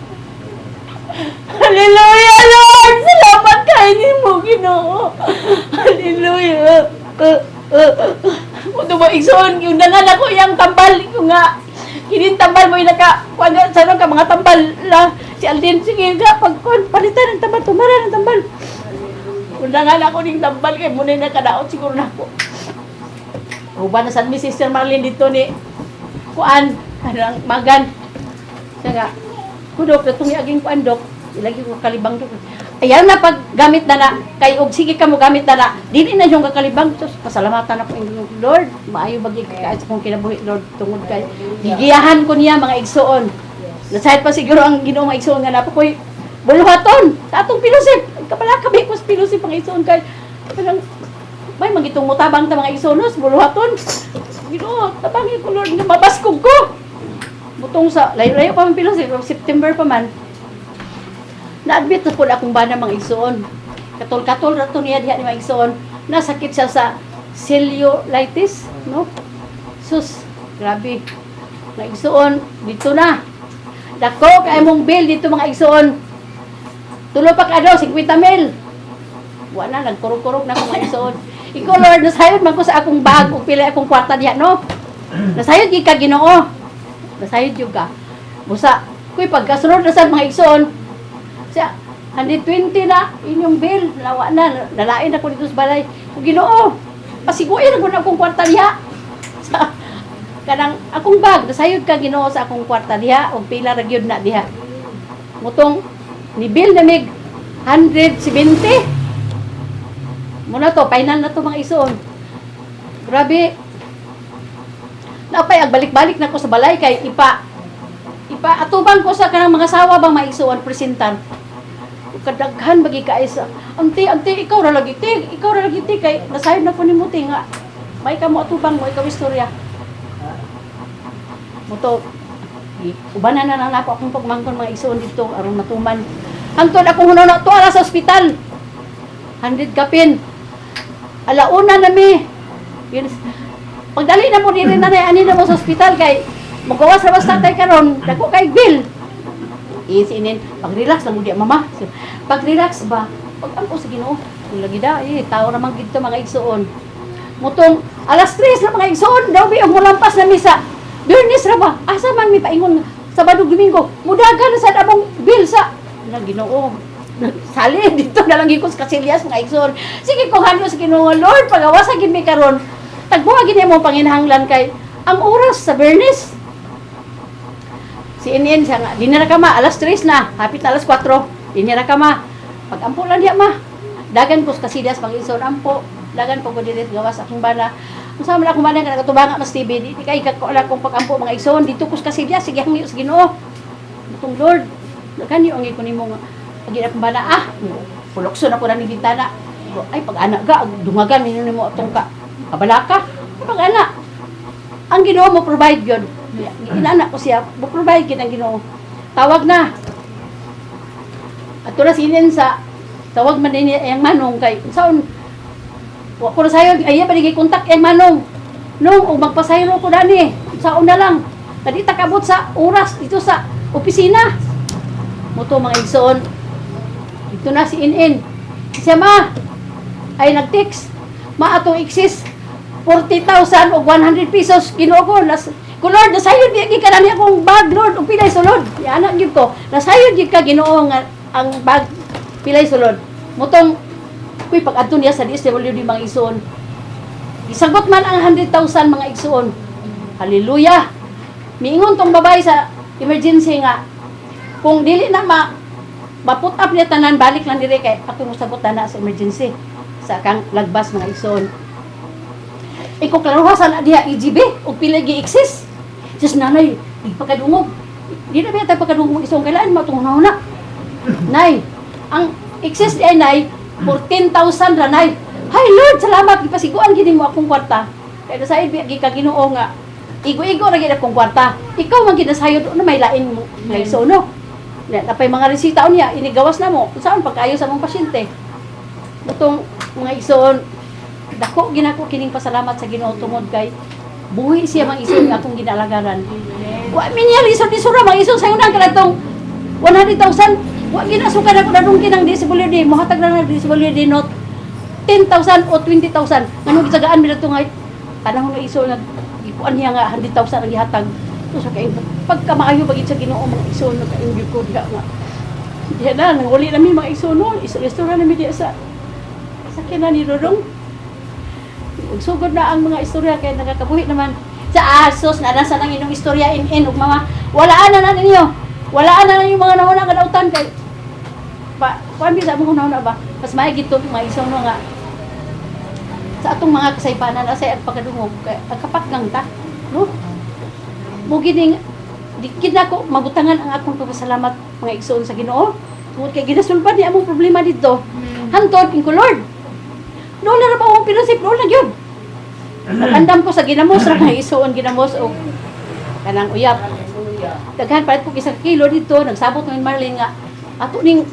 D: Hallelujah, Lord! Salamat kainin mo, Ginoo. Hallelujah! Kung mga igsoon, yung nangan ako yung tambal ko nga. Kinin tambal mo yung saan ka mga tambal lang. Si Aldin, sige ka, palitan ng tambal, tumara ng tambal. Undangan ako ng tambal, kaya muna yung nakadaot siguro na ako. Ruba na saan mi Sister Marlene dito ni Kuan, kanang Magan. Siya nga, kudok, itong aging Kuan, Dok. Ilagi ko kalibang, Dok. Ayan na pag gamit na kay og sige ka mo gamit na dili na yung kakalibang. Sus, pasalamatan ako Panginoon Lord. Maayo bagi ka sa kong kinabuhi Lord tungod kay gigiyahan ko niya mga igsoon. Nasayad pa siguro ang Ginoo mga igsoon nga napo koy buluhaton sa atong pilusip. Kapalakabi ko sa pilusip mga igsoon kay parang may magitong mutabang ta mga igsoon buluhaton. Ginoo, tabangi ko Lord nga mabaskog ko. Butong sa layo-layo pa man pilusip September pa man. Na-admit na po na akong bana mga igsoon. Katol-katol na ito niya diha ni mga igsoon. Nasakit siya sa cellulitis, no? Sus, grabe. Mga igsoon, dito na. Dako, kaya mong bill dito mga igsoon. Tulo pa ka 50 mil. Wala, nagkurog-kurog na ako mga igsoon. Ikaw, Lord, nasayod man ko sa akong bag o pila akong kwarta diha, no? Nasayod yung ka, Ginoo. Nasayod yung ka. Busa, kuy pagkasunod na sa mga igsoon, siya, 120 na, inyong bill, lawa na, nalain ako dito sa balay. Kung Ginoo, pasiguin ako na akong kwarta diha. Sa, kanang akong bag, nasayod ka Ginoo sa akong kwarta diha, o pila ra gyud na diha. Mutong, ni bill na mig 170. Muna to, final na to mga ison. Grabe. Napay, agbalik-balik na ko sa balay, kay atubang ko sa kanang mga sawa bang maisuan presentan. Kadaghan bagi ka isa. Ante, ikaw ra lagi ti, kay nasayod na ko nimo ti nga. May ka mo atubang mo ikaw istorya. Moto ubanan na nako akong pagmangkon mga isuon dito aron matuman. Hangtod akong huno to ara sa ospital. 100 kapin. Alauna na mi. Yun, pagdali na mo diri na ani na mo sa ospital kay magawas ra basta tay karon dako kay bill. Isinin, pag-relax lang mo di mama. Pag-relax ba? Pag-ampo sa Ginoo. Lagi da, tao naman gito mga igsoon. Mutong alas 3 na mga igsoon, daw bi ang mulampas na misa. Biyernes ra ba? Asa man mi paingon Sabado Domingo. Mudagan na sa among bill sa na Ginoo. Sali dito na lang gikos kasilyas mga igsoon. Sige ko hanyo sa Ginoo, Lord, pagawas gid mi karon. Tagbuha gid mo panginahanglan kay ang oras sa Biyernes. Si Inin siya nga, di na kama, alas 3 na, hapit na alas 4, di na kama. Pag-ampo lang diya ma, dagan ko sa kasidas, pag-ison, ampo, dagan po ko dirit gawas akong bana. Kung saan man akong bana, nakatubanga mas TV, di kay ko alam kung pag-ampo mga ison, dito ko sa kasidas, sige hangyo sa Ginoo. Itong Lord, dagan yung angin ko ni mo nga, pag akong bana, pulokso na po na ni bintana. Ay, pag-anak ka, dungagan, minun mo itong kabalaka. Pag-anak, ang Ginoo mo provide yun. Inaanak ko siya, provide kita ang Ginoo. Tawag na. At ito na sinin sa tawag man din yung manong kay saan wa ko na sayo ay paligay kontak yung manong nung magpasayro ko dani saan na lang kadi takabot sa oras dito sa opisina mo to mga igsoon dito na si Inin siya ma ay nag-text ma atong exist 40,000 o 100 pesos Ginoo ko ko Lord, nasayod di ka na akong bag, Lord, o pilay sulod. Yanak yun ko. Nasayod di ka Ginoo nga ang bag, pilay sulod. Mutong, kuy pag-adto niya sa DSWD mga igsoon. Isagot man ang 100,000 mga igsoon. Hallelujah! Miingon tong babae sa emergency nga, kung dili na maput up niya tanan, balik lang dire kay ako mo sagot na sa emergency. Sa kang lagbas mga igsoon. Iko klaruhasan na diha EGB, o pilay gi-exist. Just nanay, ipakadungog. Di na ba tayo pagkadungog isang kailan, matungnaw na. Nay, ang excess ay nay, 14,000 ra nay. Hay Lord, salamat, ipasiguan gini mo akong kwarta. Kaya sa ibi, ka Ginoo nga, igo-igo ra gid akong kwarta. Ikaw man ginasayod na may lain mo ngayso, no? Napay mga resita niya, inigawas na mo. Saan pagkayo sa mong pasyente? Itong mga igsoon, dako ginako kining pasalamat sa Ginoo tungod kay buhi siya mga ison nga akong ginalagaran. Wa minya lisod ni sura mga ison sayo nang kadtong 100,000. Wa ginasukan ako dadung kinang DSWD, mohatag na ng DSWD note 10,000 o 20,000. Ngano gitagaan mi dito nga tanang nga ison nga ikuan niya nga 100,000 ang gihatag. So sa kay pagka maayo bagid sa Ginoo mga ison nga kaingyo ko diha nga. Diha na nanguli na mi mga ison no, istorya na mi diha sa kinan ni Dodong. Sugod na ang mga istorya kay nakakabuhi naman sa asos na nasa nang inyong istorya ug mama walaan na ninyo walaan na yung mga nawala kadautan kay kuan bisa mo na ba mas maigi to mga isong nga sa atong mga kasaypanan asay ang pagkadungog kay kapakgang ta no mo gining di gid nako mabutangan ang akong pagpasalamat mga igsoon sa Ginoo tungod kay ginasulbad ni among problema dito hantod in ko Lord doon na ba akong pinasip doon na gyud nagandam ko sa ginamos ra mga igsoon ginamos og kanang uyap daghan palit ko isang kilo dito nagsabot ng Marlene nga ato ning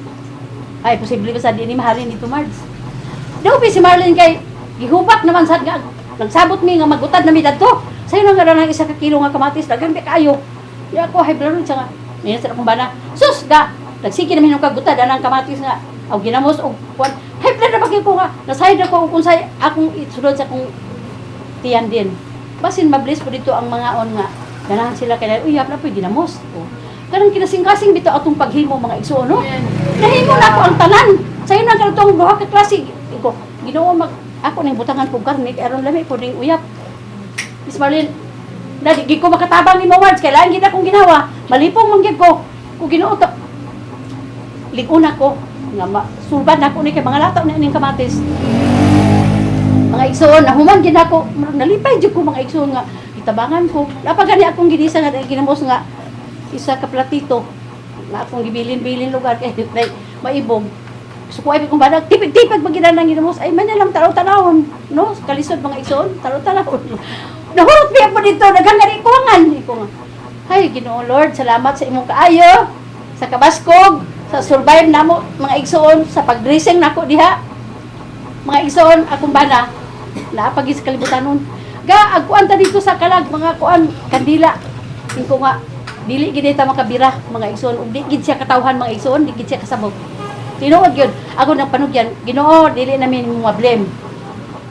D: ay posible ba sa di ni mahalin dito Mards daw si Marlene kay gihubak naman sad nga nagsabot mi nga magutad na mi dadto sayo na nga nang isa ka kilo nga kamatis daghan kayo ya ko high blood siya nga niya sa akong bana sus ga nagsige namin ng kagutad anang kamatis nga aw ginamos og kuan high blood na bagay ko nga nasayod ako kung say akong isulod sa akong tiyan din basin mabliss po dito ang mga on nga ganahan sila kay uyap na po ginamos kanang kinasing-kasing bitaw atong paghimo mga igsoon no nahimo na ako ang tanan sayo na kanang duha ka klase ko Ginoo mag ako ning butangan ko karne kay aron lami po ning uyap. Miss Marlene, dadi gi ko makatabang ni Words kailangan gid akong ginawa. Malipong man gyud ko. Kung Ginoo ta liguna ko nga sulbad nako ni kay mga lataw ni ning kamatis. Mga igsoon nahuman gid ako nalipay jud ko mga igsoon nga itabangan ko. Napag gani akong ginisa nga ginamos nga isa ka platito na akong gibilin-bilin lugar kay maibog. So kung ay kung badag, tipid-tipid maginan ng ginamos, ay man lang tanaw-tanawon, no? Kalisod mga igsoon, tanaw-tanawon. Nahurot biya po dito, naghangari kuwangan. Iko nga, ay Ginoo Lord, salamat sa imong kaayo, sa kabaskog, sa survive namo mga igsoon, sa pag-dressing nako diha. Mga igsoon, akong bana, naapagis sa kalibutan nun. Ga, agkuan ta dito sa kalag, mga kuan, kandila. Iko nga, dili gid ta makabira, mga igsoon, ug di gid siya katawhan mga igsoon, di gid siya kasabog. Tinuod yun. Ako nang panugyan, Ginoo, dili namin mga blame.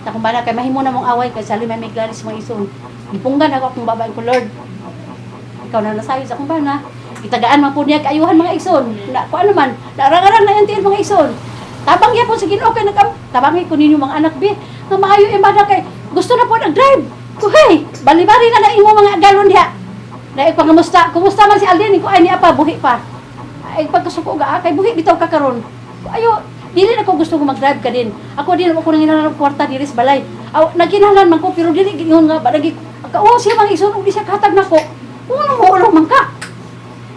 D: Sa kumbana, kay mahimo na mong away, kay sali may glaris mga ison. Ipunggan ako akong babae ko, Lord. Ikaw na nasayo sa kumbana. Itagaan man po niya kaayuhan mga ison. Na, kung ano man, narang-arang na yan mga ison. Tabang yan po sa Ginoo, kay tabangi ko ninyo mga anak, be. Nga maayo imada kay, gusto na po nag-drive. Kuhay, bali-bali na imo mga galon diha. Na ipagamusta, kumusta man si Alden, ko ay niya pa, buhi pa. Ay pagkasuko ga kay buhi bitaw ka karon. Ayo, dili na ko gusto ko mag-drive ka din. Ako din ako nang inalang kwarta diri sa balay. Aw nagkinahanglan man ko pero dili gingon nga badagi. Kao siya mang isunog di siya katag nako. Uno mo ulo man ka.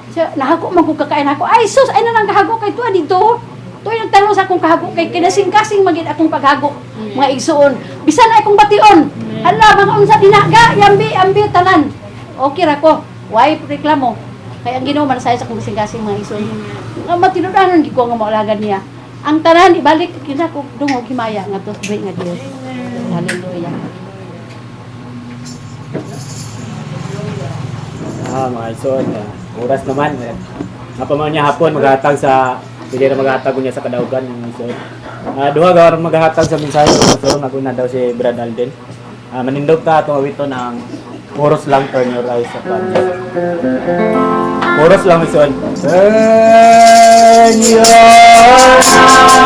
D: Siya nahako man ko kakain ako. Ay sus ay na nang kahago kay tuwa dito. Tuwa yung tanong sa akong kahago kay kinasing-kasing magid akong paghago. Mga igsoon. Bisan ay akong bation. Hala mga unsa dinaga yambi tanan. Okay ra ko. Why reklamo? Kaya ang Ginoo man saya sa kung kasing mga ison. Ang matinudanon gid ko nga maulagan niya. Ang tanan ibalik kina ko dungog himaya nga to bring nga Dios. Hallelujah.
E: Mga ison, oras naman. Napamaw niya hapon maghatag sa pili na maghatag niya sa kadaugan ng ison. Duha gawar maghatag sa mensahe so naguna daw si Brad Alden. Manindog ta atong awiton ng Chorus lang, turn your eyes upon me. Chorus lang, ison. Turn your eyes upon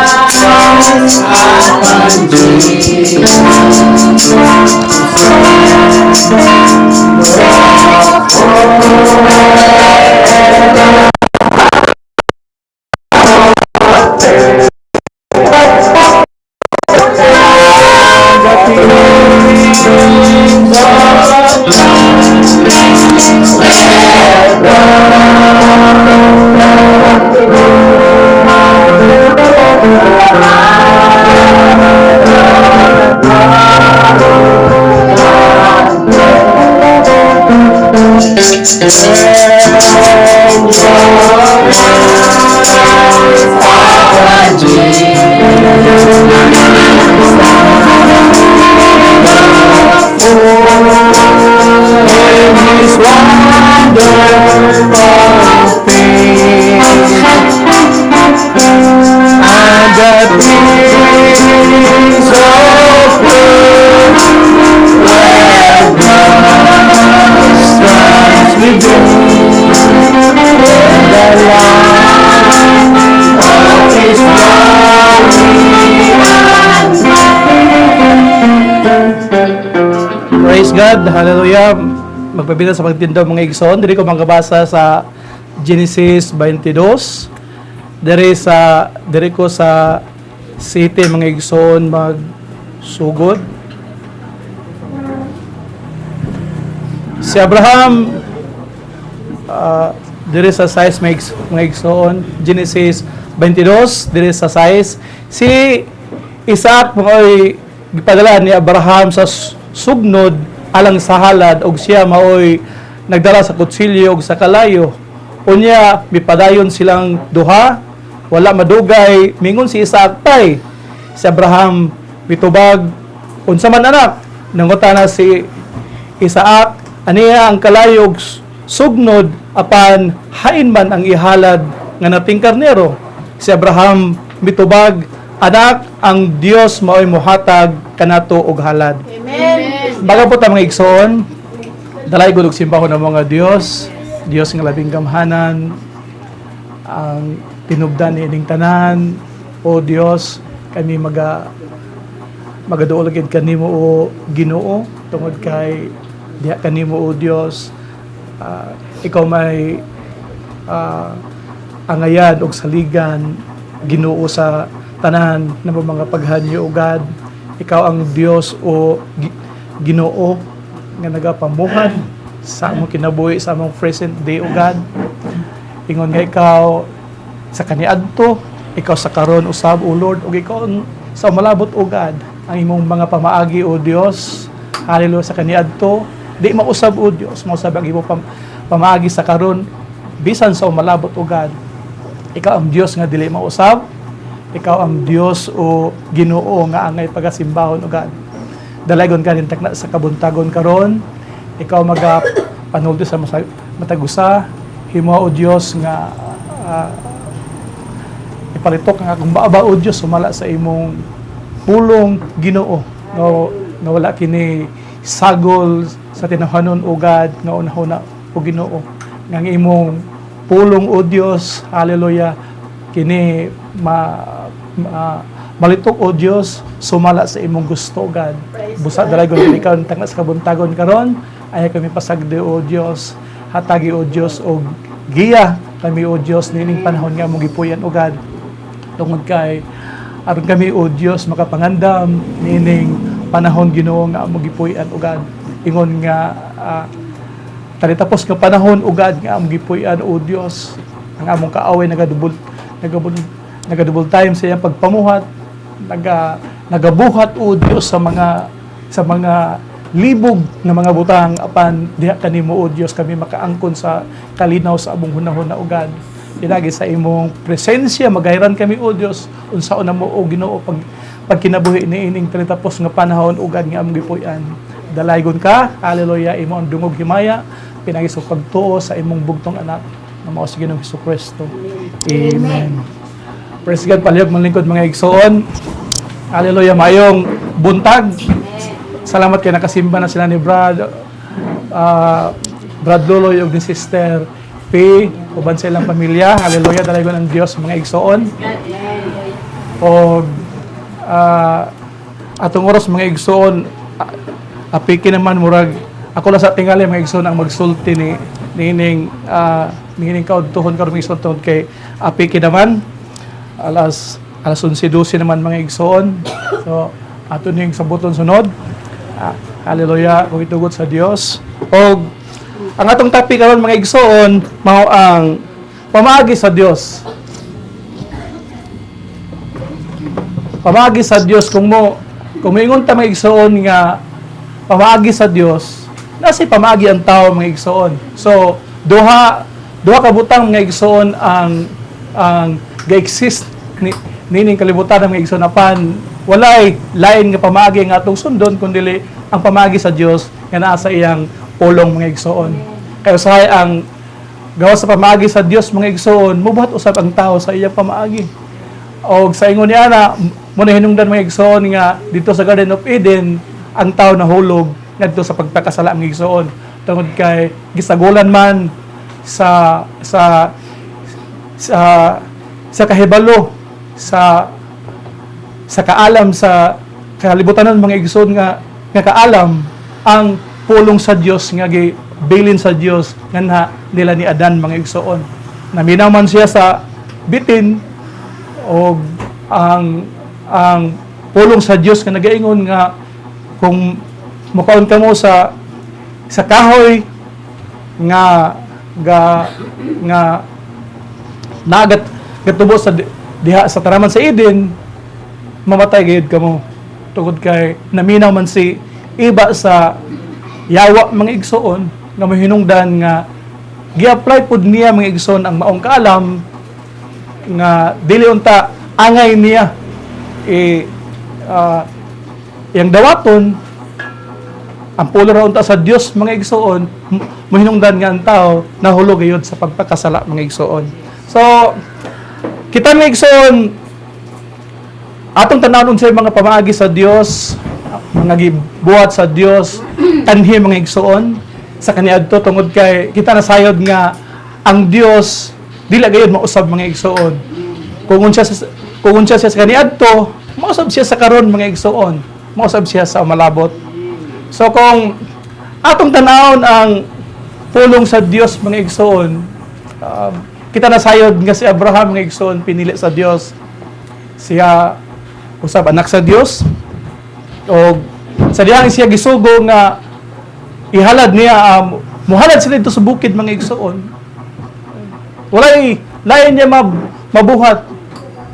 F: Praise God, hallelujah. Magpabila sa pagtindaw mga igsoon. Dili ko magkabasa sa Genesis 22. diri ko sa city mga igsoon magsugod. Si Abraham diri sa size mga igsoon, Genesis 22 diri sa size. Si Isaac mo'y gipadala ni Abraham sa sugnod alang sa halad og siya maoy nagdala sa kutsilyo og sa kalayo. Unya mipadayon silang duha, wala madugay mingon si Isaac tay. Si Abraham mitubag unsa man anak, nangutana si Isaac aniya ang kalayo og sugnod apan hain man ang ihalad nga nating karnero. Si Abraham mitubag, anak, ang Dios mao'y muhatag kanato og halad.
B: Amen.
F: Baga po ta mga igsoon, dalay gud og simbahon ng mga Dios nga labing gamhanan, ang tinubdan ni ining tanan. O Dios, kami magaduol gid kanimo o Ginoo tungod kay diha kanimo o Dios. Ikaw may angayan og saligan Ginoo sa tanan ng mga paghanyo o God. Ikaw ang Dios o Ginoo nga nagapamuhan sa among kinabuhi sa among present day o God. Ingon nga ikaw sa kaniadto, ikaw sa karon usab o Lord, ug ikaw sa malabot o God ang imong mga pamaagi o Dios. Hallelujah. Sa kaniadto di mausab o Dios, mausab ang imong pamaagi sa karon bisan sa malabot o God. Ikaw ang Dios nga dili mausab. Ikaw ang Dios o Ginoo nga angay pagasimbahon o God. Dalagon ka rin takna sa kabuntagon karon. Ikaw panulti sa matagusa. Himo o Dios nga ipalitok nga kung baaba o Dios sumala sa imong pulong Ginoo. No wala kini sagol sa tinahanon o God nga unahuna o Ginoo. Nga imong pulong o Dios, hallelujah, kini malitok o Dios sumala sa imong gusto God. Busa dalagon ikaw tagna sa kabuntagon karon, ay kami pasagdi o Dios, hatagi o Dios og giya kami o Dios nining panahon nga among gipuyan o God. Tungod kay aron kami o Dios makapangandam nining panahon Ginoo nga among gipuyan o God. Ingon nga tapos nga panahon o God nga among gipuy-an o Dios, ang among kaaway nagadubol time sa iyang pagpamuhat, nagabuhat o Dios sa mga libog na mga butang apan diha kanimo o Dios kami makaangkon sa kalinaw sa among hunahuna o God. Ilagi sa imong presensya magayran kami o Dios unsaon na mo o Ginoo pag kinabuhi niining tapos nga panahon o God nga among gipuy-an. Dalaygon ka, hallelujah, imo ang dungog himaya, pinagi sa pagtuo sa imong bugtong anak na mao sa Ginoong Hesukristo. Amen. Praise God, palihog manlingkod mga igsoon. Hallelujah, mayong buntag. Salamat kay nakasimba na sila ni Brad Loloy ug ni Sister P, uban sa ilang pamilya. Hallelujah, dalaygon ang Dios mga igsoon. O atong oras mga igsoon, apiki naman murag ako lang sa tingali mga igsoon ang magsulti ni nining kaudtuhon karon mga igsoon tungod kay apiki naman alas 11:12 naman mga igsoon. So ato ning sabuton sunod. Hallelujah, kung itugot sa Dios. Og ang atong topic karon mga igsoon mao ang pamaagi sa Dios. Pamaagi sa Dios kung moingon ta mga igsoon nga pamaagi sa Dios, nasi pamaagi ang tao mga igsoon. So duha ka butang mga igsoon ang ga-exist nining kalibutan ng mga igsoon apan walay lain nga pamaagi nga atong sundon kundi ang pamaagi sa Dios nga naa sa iyang pulong mga igsoon. Kay usahay ang gawas sa pamaagi sa Dios mga igsoon, mubuhat usab ang tao sa iyang pamaagi. Og sa ingon niya na muna hinungdan mga igsoon nga dito sa Garden of Eden ang tao nahulog ngadto sa pagpakasala ang igsoon tungod kay gisagulan man sa kahibalo sa kaalam sa kalibutanan mga igsoon nga kaalam ang pulong sa Dios nga gibilin sa Dios nga nila ni Adan mga igsoon. Naminaw man siya sa bitin o ang pulong sa Dios nga nagaingon nga kung mukaon ka mo sa kahoy nga nagat gatubo sa diha sa taraman sa Eden, mamatay gayud ka mo tungod kay naminaw man si iba sa yawa mga igsoon nga mahinungdan nga gi-apply pud niya mga igsoon ang maong kaalam nga dili unta angay niya yang dawaton ang pulo ra unta sa Dios mga igsoon mahinungdan nga ang tao nahulog gayud sa pagpakasala mga igsoon. So kita mga igsoon atong tanawon sa mga pamaagi sa Dios, mga gibuhat sa Dios, kanhi mga igsoon sa kaniadto tungod kay kita nasayod nga ang Dios dili gayud mausab mga igsoon. Kung unsa siya sa kaniadto, mausab siya sa karon mga igsoon, mausab siya sa malabot. So kung atong tanawon ang pulong sa Dios mga igsoon, kita nasayod nga si Abraham mga igsoon pinili sa Dios. Siya usab anak sa Dios o sa diyang siya gisugo nga ihalad niya muhalad sila dito sa bukid mga igsoon. Walay lain niya mabuhat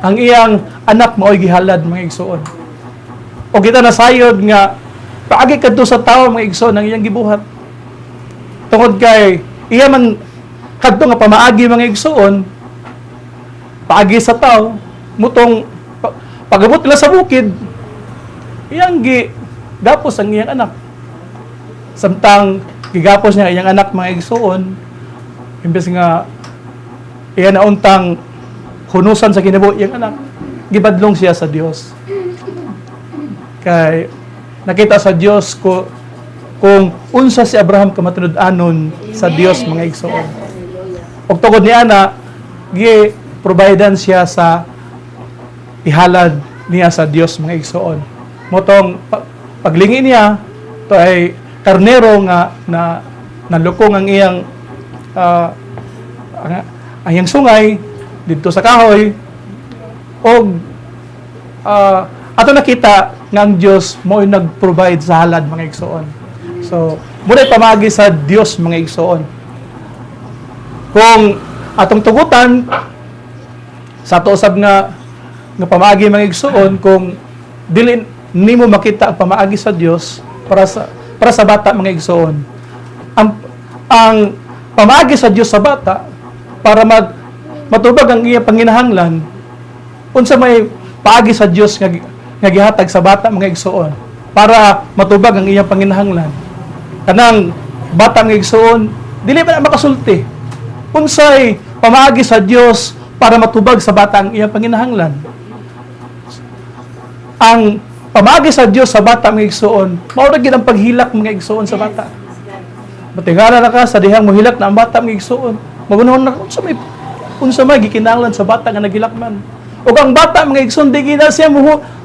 F: ang iyang anak mao'y gihalad mga igsoon. O kita nasayod nga paagi kadto sa tawo mga igsoon ang iyang gibuhat. Tungod kay iya man kadto nga pamaagi mga igsoon paagi sa tawo mutong pagabot nila sa bukid, iyang gapos ang iyang anak. Samtang gigapos niya iyang anak mga igsoon, imbes nga iya na untang hunusan sa kinabuhi iyang anak, gibadlong siya sa Dios. Kay nakita sa Dios kung unsa si Abraham kamatunud-anon sa Dios mga igsoon. Og tungod ni ana, gi-providean siya sa ihalad niya sa Dios mga igsoon. Motong paglingi niya to ay karnero nga nalukong ang iyang sungay dito sa kahoy og ato nakita nga ang Dios mo'y nag-provide sa halad mga igsoon. So muna pamagi sa Dios mga igsoon. Kung atong tugutan sa ato usab nga pamaagi mga igsoon, kung dili nimo makita ang pamaagi sa Dios para sa bata mga igsoon, ang pamaagi sa Dios sa bata para matubag ang iyang panginahanglan, unsa may paagi sa Dios nga gihatag sa bata mga igsoon para matubag ang iyang panginahanglan. Kanang bata mga igsoon dili ba na makasulti unsay pamaagi sa Dios para matubag sa bata ang iyang panginahanglan. Ang pamagi sa Dios sa bata mga igsoon, mao ra gid ang paghilak mga igsoon sa bata. Matingala na ka sa dihang mohilak na ang bata mga igsoon. Magunahon na unsa may gikinahanglan sa bata nga naghilak man. Ug ang bata mga igsoon di gina siya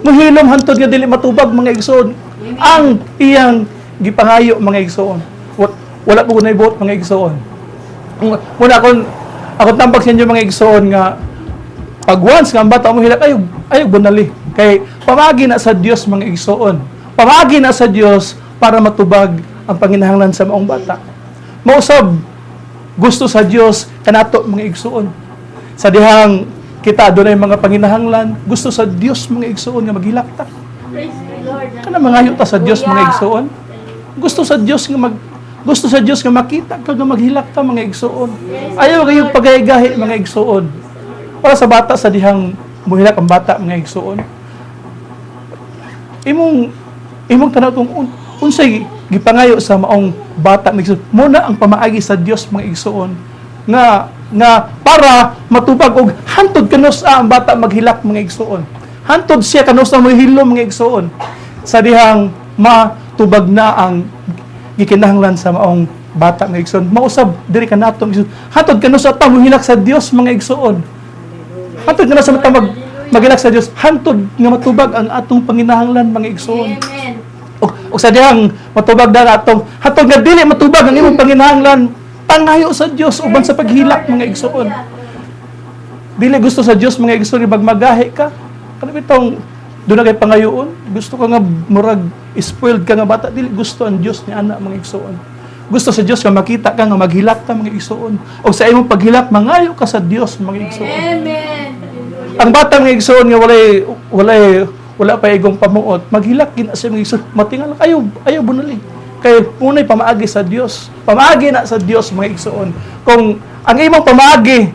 F: muhilom hantud nga dili matubag mga igsoon. Ang iyang gipangayo mga igsoon. Wala po nay buot mga igsoon. Muna ako tambak sa inyo mga igsoon nga pag once nga ang bata mohilak ayog bunali. Kay pamagi na sa Dios mga igsoon. Pamagi na sa Dios para matubag ang panginahanglan sa maong bata. Mausab gusto sa Dios kanato mga igsoon. Sa dihang kita adunay mga panginahanglan, gusto sa Dios mga igsoon nga maghilak ta. Kana mangayo ta sa Dios mga igsoon. Gusto sa Dios nga makita ka nga maghilak ta mga igsoon. Ayaw kayong pagaygahi mga igsoon. Para sa bata sa dihang muhilak ang bata mga igsoon. Imong tanaw kung unsay gipangayo sa maong bata mga igsoon. Muna ang pamaagi sa Dios mga igsoon nga para matubag og hantod kanos ang bata maghilak mga igsoon. Hantod siya kanos na mahilom mga igsoon. Sa dihang matubag na ang gikinahanglan sa maong bata mga igsoon. Mausab diri kanato mga igsoon. Hantod kanos ta mohilak sa Dios mga igsoon. Hantod kanos sa magilak sa Dios, hantod nga matubag ang atong panginahanglan mga igsoon. O sa dihang matubag na atong hantod nga dili matubag ang imong panginahanglan, pangayo sa Dios uban sa paghilak mga igsoon. Dili gusto sa Dios mga igsoon nga magmagahi ka. Kanang bitong doon na kay pangayoon, gusto ka nga murag spoiled ka nga bata, dili gusto ang Dios ni anak mga igsoon. Gusto sa Dios nga makita ka nga maghilak ka mga igsoon. O sa imong paghilak mangayo ka sa Dios mga igsoon.
B: Amen.
F: Ang bata mga igsoon nga wala pa igong pamuot, maghilak gina sa mga igsoon. Matingal ayaw bunali. Kay unay pamaagi sa Dios. Pamaagi na sa Dios mga igsoon. Kung ang imong pamaagi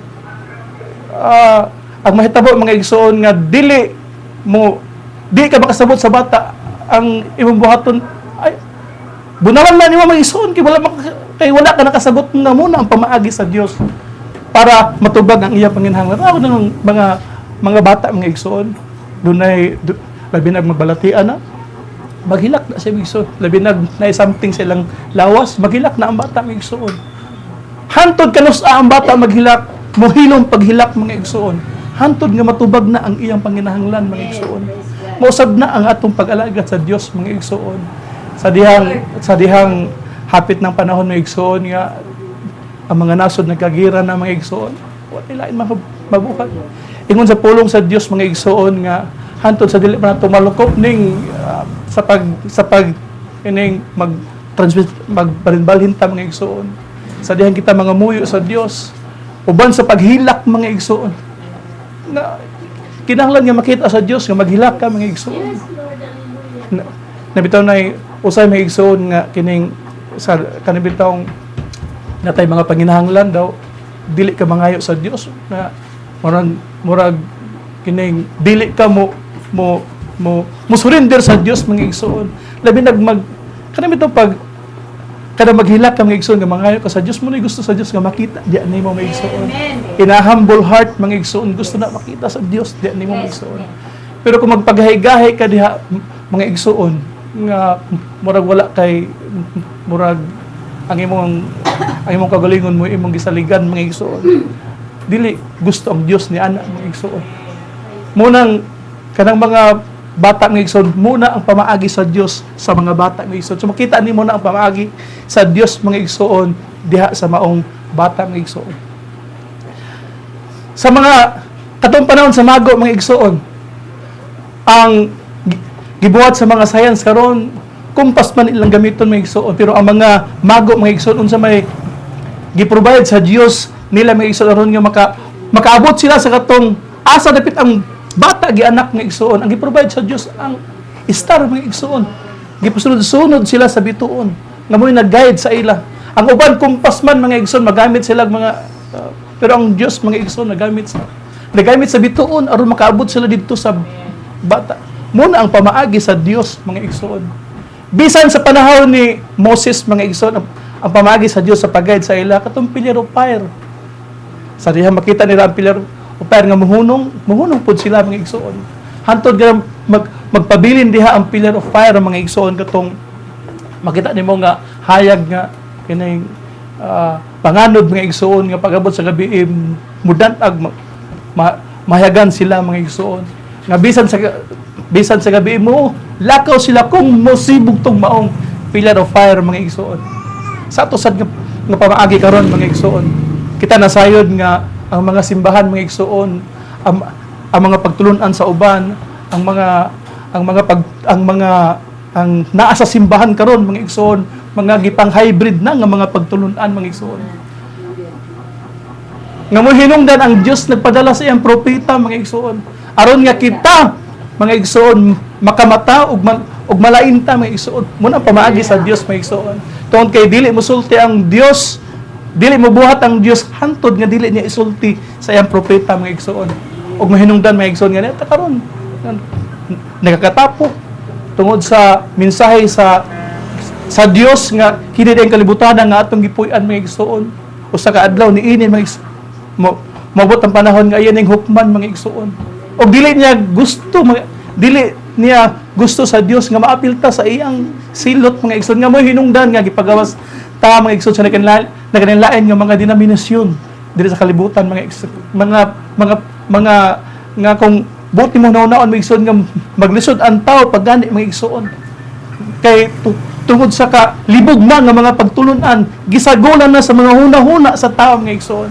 F: ang mahitabo mga igsoon nga di ka makasabot sa bata ang imong buhaton ay bunawan na nimo mga igsoon kay wala ka nakasagot na muna ang pamaagi sa Dios para matubag ang iya panginhanglan. Ako ng mga bata mga igsoon dunay labi na magbalatian na maghilak na siya mga igsoon, labi na something silang lawas, maghilak na ang bata mga igsoon. Hantod kanus ang bata maghilak, mohilong paghilak mga igsoon. Hantod nga matubag na ang iyang panginahanglan mga igsoon. Mausab na ang atong pag-alaga sa Dios mga igsoon. Sa dihang hapit ng panahon mga igsoon nga ang mga nasod nagkagira na mga igsoon. Wala lain mabuhat. Ingon sa pulong sa Dios mga igsoon nga hantod sa dili pa nato malukop ning sa pag ining magbalinbalhin ta mga igsoon. Sa dihang kita mga muyo sa Dios uban sa paghilak mga igsoon. Na kinahanglan nga makita sa Dios nga maghilak ka mga igsoon. Nabitaw na usay mga igsoon nga kining sa kanibitawng natay mga panginahanglan daw dili ka mangayo sa Dios na murag kining dili ka mo surrender sa Dios mga igsoon. Labi kanibitaw pag kada maghilak ka mga igsoon nga mangayo ka sa Dios mo na gusto sa Dios nga makita diya nimo mga igsoon. In a humble heart mga igsoon gusto na makita sa Dios diya nimo mga igsoon. Pero kung magpagahay-gahay ka diha mga igsoon nga murag wala kay murag ang imong kagalingon mo imong gisaligan mga igsoon. Dili gusto ang Dios ni anak mga igsoon. Munang kanang mga bata ng igsoon, muna ang pamaagi sa Dios sa mga bata ng igsoon. So makita nimo na ang pamaagi sa Dios mga igsoon diha sa maong bata ng igsoon. Sa mga katong panahon sa mago mga igsoon, ang gibuhat sa mga science karon kumpas man ilang gamiton mga igsoon, pero ang mga mago mga igsoon unsa may giprovide sa Dios nila mga igsoon aron nga makaabot sila sa katong asa dapit ang bata gianak nga igsoon ang giprovide sa Dios ang star mga igsoon gipusunod-sunod sila sa bituon nga mo'y nag-guide sa ila ang uban kumpas man mga igsoon magamit sila mga pero ang Dios mga igsoon nagamit sa bituon aron makaabot sila didto sa bata muna ang pamaagi sa Dios mga igsoon bisan sa panahon ni Moses mga igsoon ang pamaagi sa Dios sa pag-guide sa ila katong pillar of fire sa diha makita nila ang pillar o pero nga muhunong pud sila mga igsoon. Hantod nga magpabilin diha ang pillar of fire mga igsoon katong makita nimo nga hayag nga kining panganod mga igsoon nga pag-abot sa gabi mudantag mahayagan sila mga igsoon. Nga bisan sa gabi mo lakaw sila kung mosibog tong maong pillar of fire mga igsoon. Sa ato sad nga pamaagi karon mga igsoon. Kita nasayod nga ang mga simbahan mga igsoon, ang mga pagtulunan sa uban, ang naa sa simbahan karon mga igsoon, mga gipang hybrid na nga mga pagtulunan mga igsoon. Nga mo hinungdan ang Dios nagpadala sa iyang propeta mga igsoon. Aron nga kita mga igsoon makamata ug malainta mga igsoon. Muna pamaagi sa Dios mga igsoon. Tungod kay dili mosulti ang Dios dili mo buhat ang Dios hantod nga dili niya isulti sa iyang propeta mga igsoon. Og mahinungdan mga igsoon nga neta karon nakakatapo tungod sa mensahe sa Dios nga kini ang kalibutan nga atong gipuy-an mga igsoon. Usa ka adlaw niini mga mabot ang panahon nga iyan ning hukman mga igsoon. Og dili niya gusto sa Dios nga maapil ta sa iyang silot mga igsoon nga mo hinungdan nga gipagawas ta mga igsoon sa nagkanilain nga mga denominasyon diri sa kalibutan mga nga kung buti mo naon mga igsoon nga maglisod ang tao pag gani mga igsoon kay tungod sa kalibog na nga mga pagtulunan gisagulan na sa mga huna-huna sa tao mga igsoon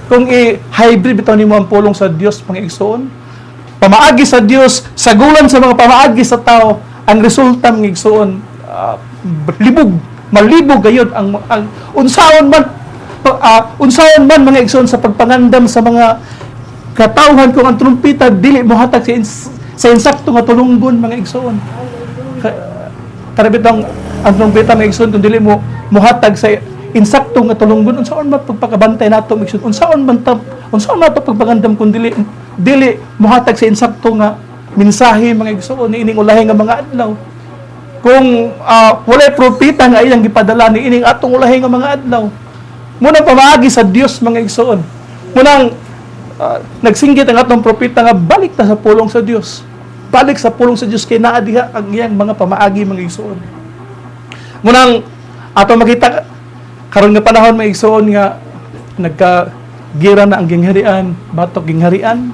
F: kung i-hybrid bitaw nimo ang pulong sa Dios mga igsoon, pamaagi sa Dios, sagulan sa mga pamaagi sa tao, ang resulta mga igsoon, malibog gayud ang unsaon man mga igsoon sa pagpangandam sa mga katawhan kung ang trumpeta dili mohatag sa insakto nga tulunggon mga igsoon. Karabit ang trumpeta mga igsoon kung dili mo mohatag sa insakto nga tulunggon, unsaon man pagpakabantay nato mga igsoon, unsaon man nato pagpangandam kung dili mohatag sa insakto nga mensahe mga igsoon ni ining ulahi nga mga adlaw. Kung walay propeta nga iyang gipadala ni ining atong ulahi nga mga adlaw, munang pamaagi sa Dios mga igsoon, munang nagsinggit ang atong propeta nga balik ta sa pulong sa Dios, balik sa pulong sa Dios kay naa diha ang iyang mga pamaagi mga igsoon. Munang ato makita karon nga panahon mga igsoon nga nagkagira na ang gingharian, batok gingharian,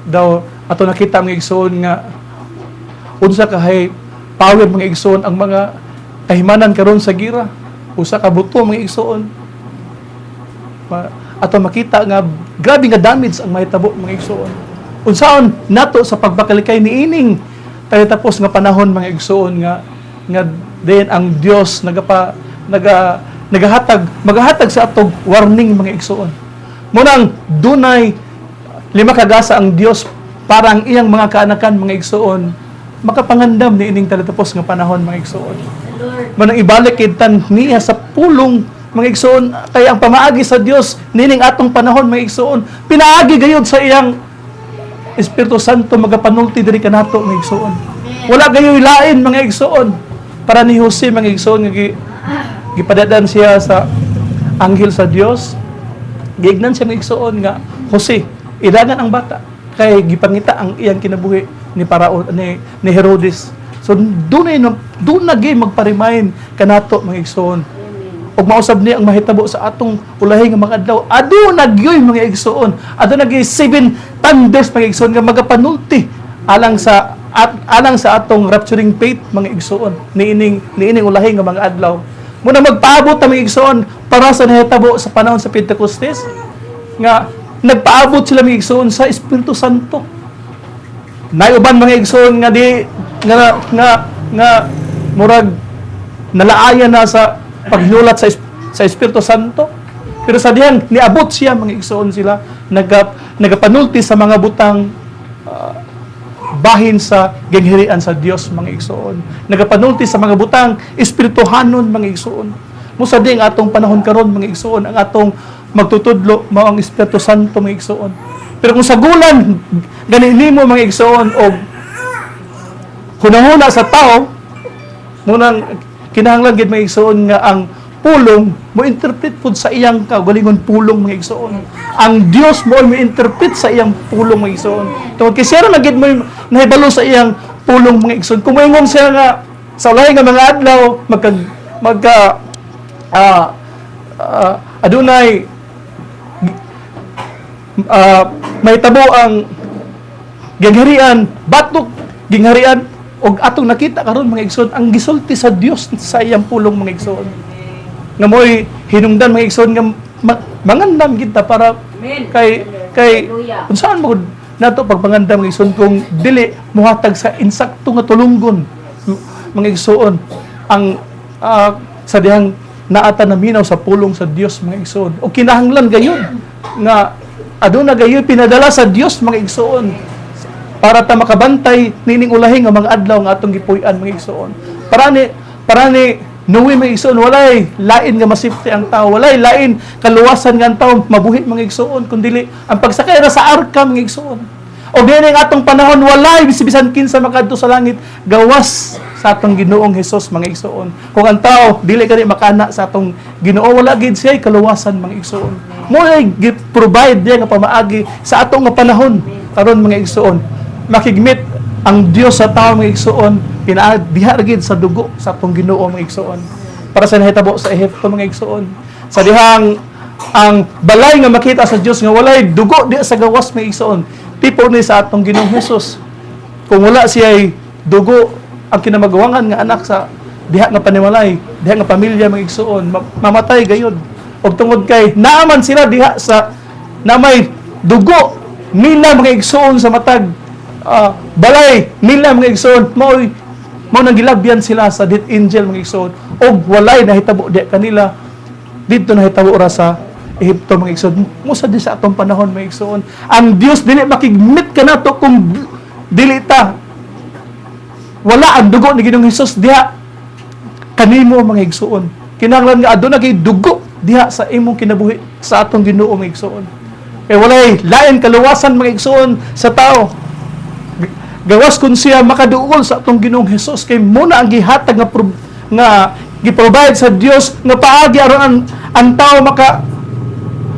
F: daw ato nakita mga igsoon nga unsa kahay power mga igsoon ang mga kahimanan karon sa gira, usa ka buto mga igsoon. Ato makita nga grabe nga damage ang mahitabo mga igsoon. Unsaon nato sa pagpakalikay ni ining tapos nga panahon mga igsoon nga din ang Dios magahatag sa atong warning mga igsoon. Munang dunay 5 kagasa ang Dios para ang iyang mga kaanakan mga igsoon makapangandam ni ining talatapos nga panahon mga igsoon. Manang ibalik kitan niya sa pulong mga igsoon, kaya ang pamaagi sa Dios nining atong panahon mga igsoon, pinaagi gayud sa iyang Espiritu Santo magapanulti diri kanato mga igsoon. Wala gayoy lain mga igsoon. Para ni Jose mga igsoon nga gipadadaan siya sa anghel sa Dios. Giignan siya mga igsoon nga, Jose, idagan ang bata kay gipangita ang iyang kinabuhi ni Parao ni Herodes. So doon na magparimahin kanato mga igsoon. Og mausab ni ang mahitabo sa atong ulahi nga mga adlaw. Ado nagyoy mga igsoon. Ado nagyoy 7 thunders mga igsoon nga magapanulti alang sa atong rapturing faith mga igsoon. Niining ulahi nga mga adlaw. Muna magpaabot ta mga igsoon para sa nahitabo sa panahon sa Pentecostes nga nagpaabot sila mga igsoon sa Espiritu Santo. Nayuban mga igsoon nga murag nalaayan na sa paghinulat sa Espiritu Santo. Pero sa diyan niabot siya mga igsoon sila nagapanulti sa mga butang bahin sa ginghirian sa Dios mga igsoon. Nagapanulti sa mga butang espirituhanon mga igsoon. Musa ding atong panahon karon mga igsoon ang atong magtutudlo mao ang Espiritu Santo mga igsoon. Pero kung sagulan gani nimo mga igsoon og hunahuna sa tao, munang kinahanglan gid mga igsoon nga ang pulong mo interpret pud sa iyang kaugalingon pulong mga igsoon. Ang Dios mo interpret sa iyang pulong mga igsoon. Tungod kay siya na gid mo nahibalo sa iyang pulong mga igsoon. Kung moingon siya nga sa ulahi nga mga adlaw adunay mahitabo ang gingharian, batok gingharian og atong nakita karon mga igsoon ang gisulti sa Dios sa iyang pulong mga igsoon. Nga mo'y hinungdan mga igsoon nga mangandam kita para kay unsaan mo nato pagpangandam mga igsoon kung dili mohatag sa insakto nga tulunggon mga igsoon ang sa dihang naata na minaw sa pulong sa Dios mga igsoon. O kinahanglan gayon nga aduna gayon pinadala sa Dios mga igsoon para ta makabantay nining ulahi nga mga adlaw nga atong gipuy-an mga igsoon. Para ni nuwi mga igsoon, walay lain nga masipti ang tao, walay lain kaluwasan nga ang tao mabuhi mga igsoon, kundi ang pagsakay ra sa arka mga igsoon. O diyan ang atong panahon walay bisibisan kinsa makadto sa langit gawas sa atong Ginoong Hesus mga igsoon. Kung ang tao dili kani makana sa atong Ginoo, wala gid siya kaluwasan mga igsoon. Mo ay provide diya nga pamaagi sa atong nga panahon karon mga igsoon. Makigmit ang Dios sa tao mga igsoon, pinaadiha gid sa dugo sa atong Ginoo mga igsoon. Para sa nahitabo sa Ehipto mga igsoon. Sa dihang ang balay nga makita sa Dios nga walay dugo di sa gawas mga igsoon. Tipo ni sa atong Ginoong Hesus. Kung wala siya dugo ang kinamagawangan nga anak sa diha nga panimalay, diha nga pamilya mga igsoon, mamatay gayud. og tungod kay naaman sila diha sa na may dugo nila mga igsoon sa matag balay nila mga igsoon mao nang gilabyan sila sa death angel mga igsoon og walay nahitabo di kanila dito nahitabo ra sa Ehipto mga igsoon. Musa di sa atong panahon mga igsoon. Ang Dios dili makigmit ka nato kung dili ta wala ang dugo ni Ginoong Hesus diha kanimo mga igsoon. Kinahanglan nga aduna kay dugo diha sa imong kinabuhi sa atong Ginoo mga igsoon. Kay walay lain kaluwasan mga igsoon sa tao. Gawas kun siya makaduol sa atong Ginoong Hesus kay muna ang gihatag nga gi-provide sa Dios nga paagi aron ang tao maka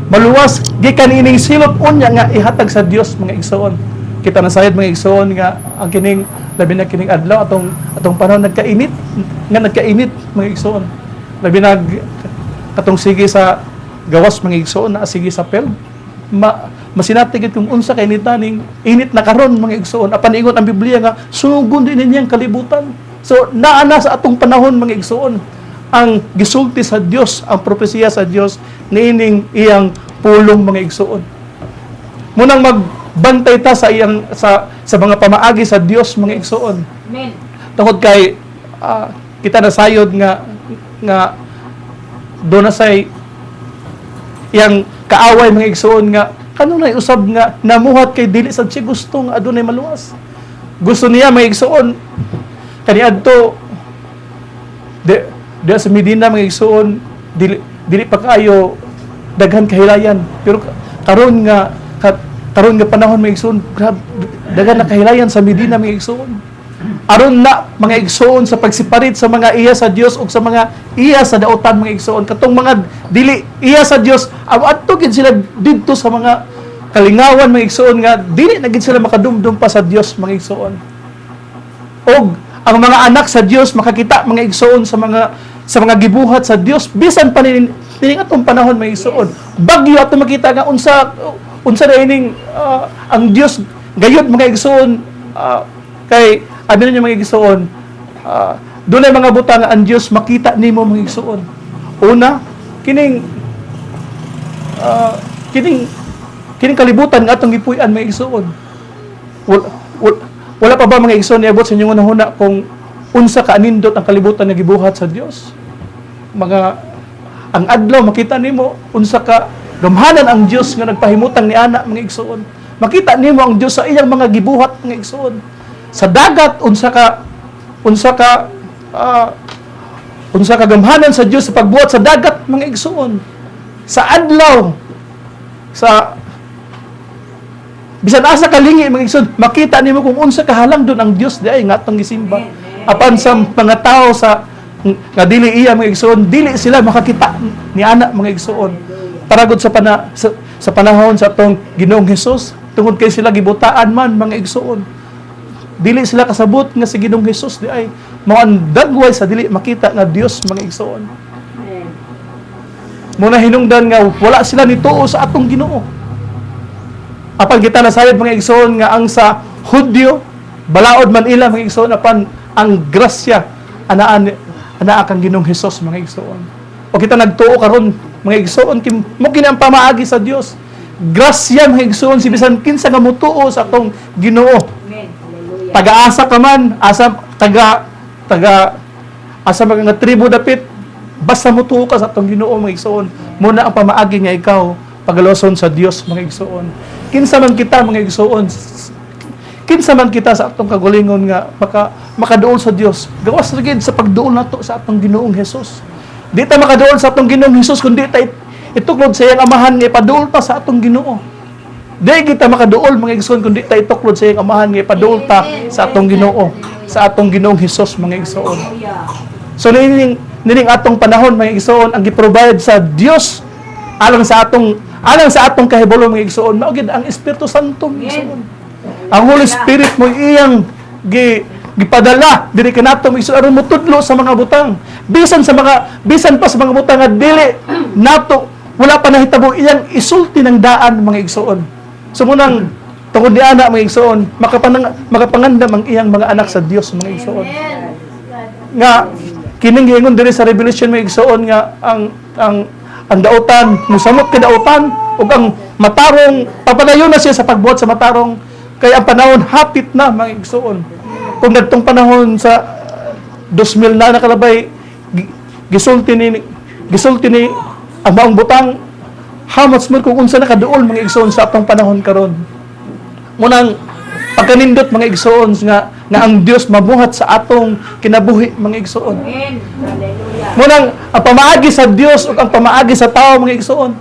F: maluwas gikan ining silot unya nga ihatag sa Dios mga igsoon. Kita na sayad mga igsoon nga ang kining labi na kining adlaw atong panahon nagkainit mga igsoon. Labi na katong sige sa gawas mga igsoon na sige sa pel masinatigit kung unsa kay nitaning init na karon mga igsoon. Apan ingon ang Biblia nga sunugon din niyang kalibutan. So naana sa atong panahon mga igsoon ang gisulti sa Dios, ang propesiya sa Dios niining iyang pulong mga igsoon. Munang magbantay ta sa iyang sa mga pamaagi sa Dios mga igsoon.
A: Amen.
F: Tungod kay kita nasayod nga do na say iyang kaaway mga igsoon nga kanunay usab nga namuhat kay dili sad siya gusto nga adunay maluwas. Gusto niya mga igsoon kaniadto di sa Medina mga igsoon dili pa kaayo daghan kahilayan pero karon nga panahon mga igsoon daghan na kahilayan sa Medina mga igsoon aron na mga igsoon sa pagsiparit sa mga iya sa Dios ug sa mga iya sa daotan mga igsoon katong mga dili iya sa Dios adto gid sila didto sa mga kalingawan mga igsoon nga dili na gid sila makadumdum pa sa Dios mga igsoon og ang mga anak sa Dios makakita mga igsoon sa mga gibuhat sa Dios bisan pa ning atong panahon mga igsoon bagyo ato makita nga unsa na ining ang Dios gayud mga igsoon kay abi niyo mga igsoon dunay mga butang nga ang Dios makita nimo mga igsoon una kining kalibutan nga atong gipuy-an mga igsoon wala pa ba mga igsoon niabot sa inyong unahuna kung unsa ka anindot ang kalibutan nga gibuhat sa Dios ang adlaw makita nimo unsa ka gamhanan ang Dios nga nagpahimutang ni ana mga igsoon makita nimo ang Dios sa iyang mga gibuhat mga igsoon sa dagat unsa ka gamhanan sa Dios sa pagbuhat sa dagat mga igsoon sa adlaw sa bisan asa kalingi mga igsoon makita nimo kung unsa kahalang doon ang Dios di ay nga atong gisimba apan sa mga tao nga dili iya mga igsoon dili sila makakita ni ana mga igsoon paragod sa panahon sa atong Ginoong Hesus tungod kay sila gibutaan man mga igsoon dili sila kasabot nga si Ginoong Hesus di ay mao ang dagway sa dili makita nga Dios mga igsoon muna hinungdan nga wala sila nituo sa atong Ginoo apan kita nasayod mga igsoon nga ang sa Hudyo balaod man ila mga igsoon apan ang grasya anaa kang Ginoong Hesus mga igsoon o kita nagtuo karon mga igsoon mo kini ang pamaagi sa Dios grasya mga igsoon si bisan kinsa nga mutuo sa atong Ginoo
A: Amen. Hallelujah.
F: taga-asa ka man asa mga tribo dapit basta mutuo ka sa atong Ginoo mga igsoon muna ang pamaagi nga ikaw pagaloson sa Dios mga igsoon kinsa man kita mga igsoon kinsa man kita sa atong kagulingon nga makaduol sa Dios gawas ra gid sa pagduol nato sa atong Ginoong Hesus di ta makaduol sa atong Ginoong Hesus kundi ta ituklod sa iyang amahan nga ipaduol ta sa atong Ginoo di kita makaduol mga igsoon kundi ta ituklod sa iyang amahan nga ipaduol ta sa atong Ginoo sa atong Ginoong Hesus mga igsoon so nining atong panahon mga igsoon ang gi-provide sa Dios alang sa atong kahibalo mga igsoon mao gid ang Espiritu Santo mga igsoon ang Holy Spirit mo iyang gipadala diri kanato mga igsoon aron motudlo sa mga butang bisan pa sa mga butang nga dili nato wala pa nahitabo iyang isulti ng daan mga igsoon so munang tungod ni ana mga igsoon makapangandam ang iyang mga anak sa Dios mga igsoon nga kining giingon diri sa Revelation mga igsoon nga ang dautan, musamot ka dautan, ug ang matarong, papadayon na siya sa pagbuhat sa matarong, kaya ang panahon hapit na, mga igsoon. Kung nagtong panahon sa 2000 na nakalabay, gisulti ni ang maong butang, hamas mo kung unsa nakaduol, mga igsoon, sa atong panahon karon. Munang, pagkanindot, mga igsoon, nga ang Dios mabuhat sa atong kinabuhi, mga igsoon.
A: Amen. Hallelujah.
F: Munang ang pamaagi sa Dios ug ang pamaagi sa tao, mga igsoon.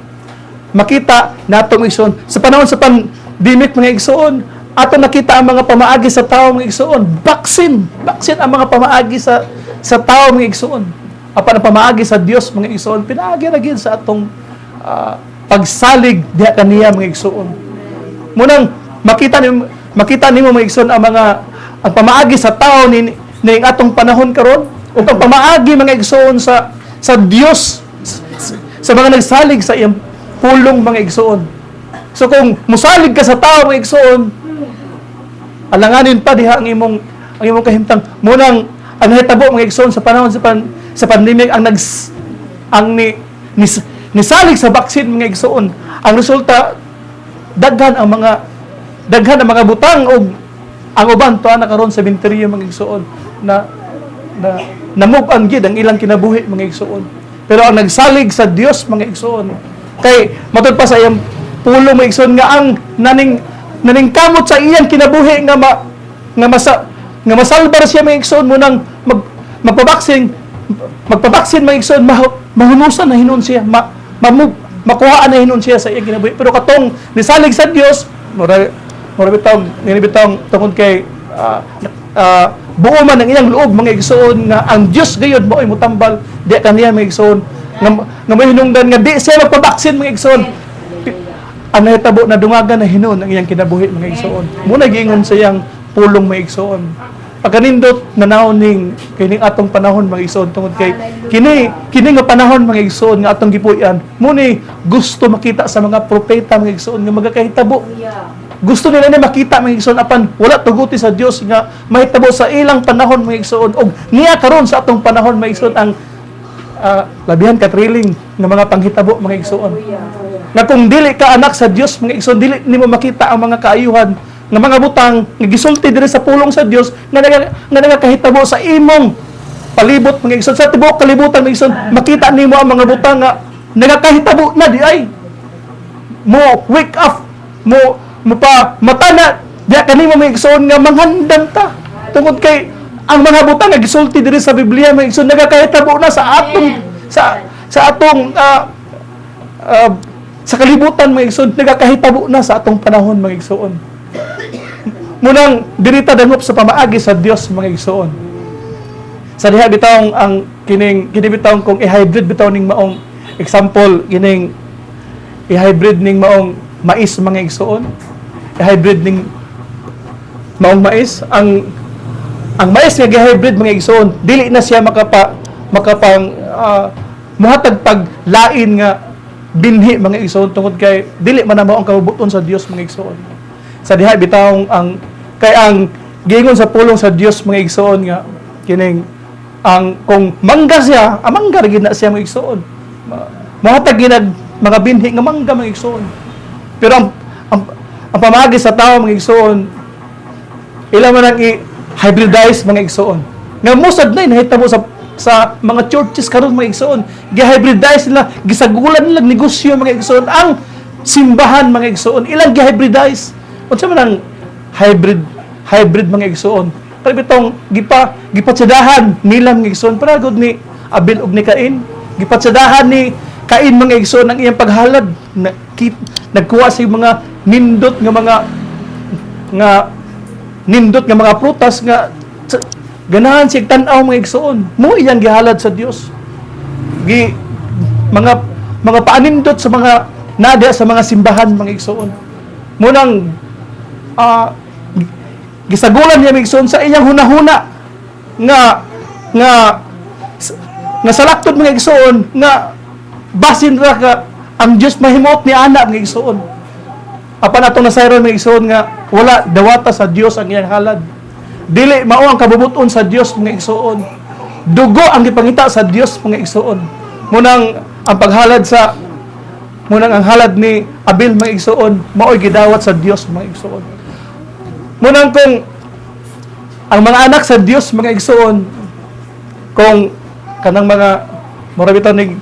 F: Makita natong igsoon sa panahon sa pandemic, mga igsoon, ato nakita ang mga pamaagi sa tao, mga igsoon. Baksin ang mga pamaagi sa tao, mga igsoon. Apan ang pamaagi sa Dios, mga igsoon, pinaagi ra gyud sa atong pagsalig diha kaniya, mga igsoon. Munang makita nimo, mga igsoon, ang pamaagi sa tao ning atong panahon karon ug ang pamaagi, mga igsoon, sa Dios sa mga nagsalig sa iyang pulong, mga igsoon. So kung musalig ka sa tao, mga igsoon, alanganin pa diha ang imong kahimtang. Munang ang nahitabo, mga igsoon, sa panahon sa pandemic, nisalig sa baksin, mga igsoon. Ang resulta, daghan ang mga butang ug ang uban tuwa na karon sa binteriya, mga igsoon, na move on gid ang ilang kinabuhi, mga igsoon. Pero ang nagsalig sa Dios, mga igsoon, kay matud pa sa iyang pulong, mga igsoon, nga ang naning kamot sa iyang kinabuhi nga masalbar siya, mga igsoon, munang magpabaksin, mga igsoon, mahunusan na hinon siya, makuhaan na hinon siya sa iyang kinabuhi. Pero katong nisalig sa Dios, mura bitawng tungod kay buo man ang iyang loob, mga igsoon, nga ang Dios gayud mo ay mutambal di kaniya, mga igsoon, nga may hinungdan nga di siya magpabaksin, mga igsoon. Ang nahitabo na dungagan na hinon ang iyang kinabuhi, mga igsoon. Muna giingon sa iyang pulong, mga igsoon. Pagkanindot nanaon ning kining atong panahon, mga igsoon, tungod kay kini nga panahon, mga igsoon, nga atong gipuy-an, muni gusto makita sa mga propeta, mga igsoon, nga magakahitabo. Gusto nila ni makita, mga igsoon, apan wala tuguti sa Dios nga mahitabo sa ilang panahon, mga igsoon, og niya karon sa atong panahon, mga igsoon, ang labihan ka thrilling nga mga panghitabo, mga igsoon. Nga kung dili ka anak sa Dios, mga igsoon, dili nimo makita ang mga kaayuhan nga mga butang nga gisulti diri sa pulong sa Dios nga nagakahitabo sa imong palibot, mga igsoon, sa tibuok kalibutan, mga igsoon. Makita nimo ang mga butang nga nagakahitabo na di ay mo wake up mo pa matana diya kanimo, mga igsoon, nga manghandang ta tungod kay ang mga butang nga gisulti diri sa Biblia, mga igsoon, nagakahitabo na sa atong sa kalibutan, mga igsoon, nagakahitabo na sa atong panahon, mga igsoon. Munang dirita danop sa pamaagi sa Dios, mga igsoon. Sa diha bitawng ang kini bitawng kung i-hybrid bitaw ning maong example, kining i-hybrid ning maong mais, mga igsoon. I-hybrid ning maong mais, ang mais nga gi-hybrid, mga igsoon, dili na siya makapang muhatag paglain nga binhi, mga igsoon, tungod kay dili man na mao ang kabubuton sa Dios, mga igsoon. Sa diha bitawng ang giingon sa pulong sa Dios, mga igsoon, nga kining ang kung mangga siya, mangga ra gid na siya, mga igsoon. Muhatag ginag mga binhi nga mangga, mga igsoon. Pero ang pamagi sa tao, mga igsoon, ila man ang i-hybridize, mga igsoon. Nga musad na nahitabo sa mga churches karon, mga igsoon, gi-hybridize nila, gisagulan nila negosyo, mga igsoon, ang simbahan, mga igsoon, ilang gi-hybridize. Unsa man ang hybrid, mga igsoon? Pero itong gipatsadahan nila, mga igsoon, para gud ni Abel ug ni Cain, gipatsadahan ni Cain, mga igsoon, ang iyang paghalad, nagkuha sa mga nindot nga mga prutas nga ganahan siya tan-aw, mga igsoon. Mo iyang gihalad sa Dios. Mga paanindot sa mga nada sa mga simbahan, mga igsoon. Munang gisagulan niya, mga igsoon, sa iyang hunahuna nga salaktod, mga igsoon, nga basin ra ka ang Dios mahimot ni ana, mga igsoon. Apan atong nasayron, mga igsoon, nga wala dawata sa Dios ang iyang halad. Dili mao ang kabubuton sa Dios, mga igsoon. Dugo ang gipangita sa Dios, mga igsoon. Munang ang paghalad sa munang ang halad ni Abel mga igsoon mao'y gidawat sa Dios mga igsoon. Munang kung ang mga anak sa Dios mga igsoon, kung kanang mga morabito ni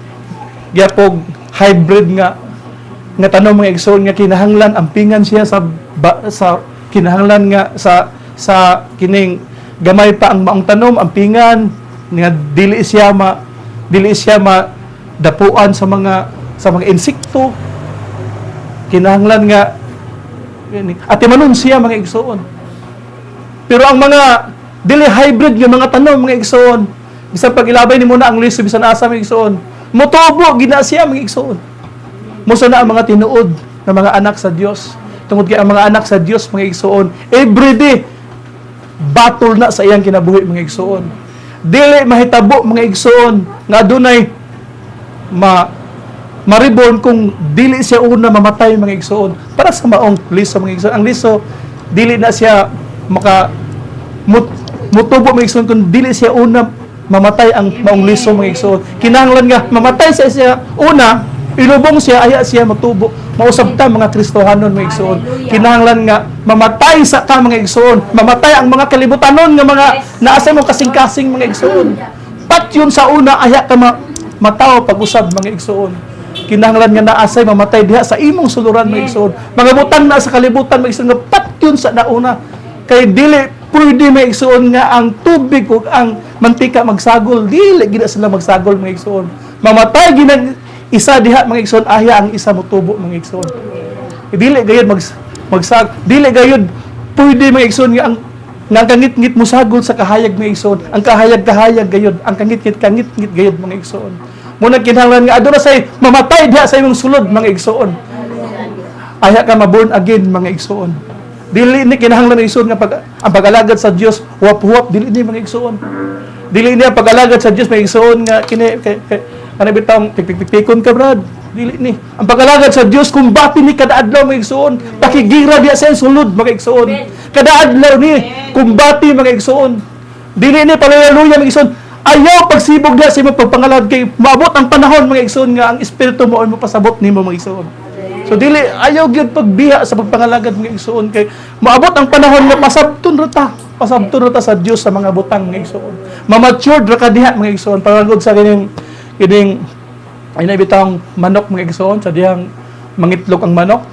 F: gyapog hybrid nga tanong mga igsoon nga kinahanglan ampingan siya sa kinahanglan nga sa kining gamay pa ang maong tanom ampingan nga dili siya dapuan sa mga insekto, kinahanglan nga at imanon siya mga igsoon. Pero ang mga dili hybrid nga mga tanom mga igsoon, bisan pag ilabay ni muna ang liso bisan asa mga igsoon, motubo gina siya mga igsoon. Musa na ang mga tinuod na mga anak sa Dios. Tungod kay ang mga anak sa Dios mga igsoon, everyday battle na sa iyang kinabuhi mga igsoon. Dili mahitabo mga igsoon nga adunay ma-reborn kung dili siya una mamatay mga igsoon. Para sa maong liso mga igsoon. Ang liso dili na siya mutubo mga igsoon kung dili siya una mamatay ang maong liso mga igsoon. Kinahanglan nga mamatay siya una, ilubong siya, aya siya matubo. Mausab ta mga Kristohanon mga igsoon. Kinahanglan nga mamatay sa ka mga igsoon. Mamatay ang mga kalibutanon nga mga naasa mo kasing-kasing mga igsoon. Pat yun sa una, aya ka mataw pag-usab mga igsoon. Kinahanglan nga naasay mamatay diha sa imong suluran mga igsoon. Mga butang na sa kalibutan mga igsoon nga pat yun sa nauna. Kay dili pwede mga igsoon nga ang tubig ug ang mantika magsagol, dili gid sila magsagol mga igsoon. Mamatay ginang isa diha mga igsoon, aya ang isa motubo mga igsoon. Dili gayud dili gayud pwede mga igsoon nga ang kangit-ngit mo sagol sa kahayag mga igsoon. Ang kahayag gayud, ang kangit-ngit gayud mga igsoon. Muna kinahanglan nga aduna say mamatay diha sa imong sulod mga igsoon. Aya ka ma-born again mga igsoon. Dili ni kinahanglan mga igsoon nga ang pag-alagad sa Dios huwap-huwap dili ni mga igsoon. Dili ni ang pag-alagad sa Dios mga igsoon nga kini ano bitang pikon ka brad. Dili ni ang pag-alagad sa Dios kumbati ni kada adlaw mga igsoon. Pakigira diha sa sulod mga igsoon. Kada adlaw ni kumbati mga igsoon. Dili ni palayaluya mga igsoon. Ayaw pagsibog diha sa imong pagpangalagad kay maabot ang panahon mga igsoon nga ang espiritu mo ay mapasabot nimo mga igsoon. So dili ayaw gyud pagbiha sa pagpangalagad mga igsoon kay maabot ang panahon nga pasabton ra ta sa Dios sa mga butang mga igsoon. Ma-matured ra ka diha mga igsoon pagangod sa kining ay nabitang manok mga igsoon sa dihang mangitlog ang manok.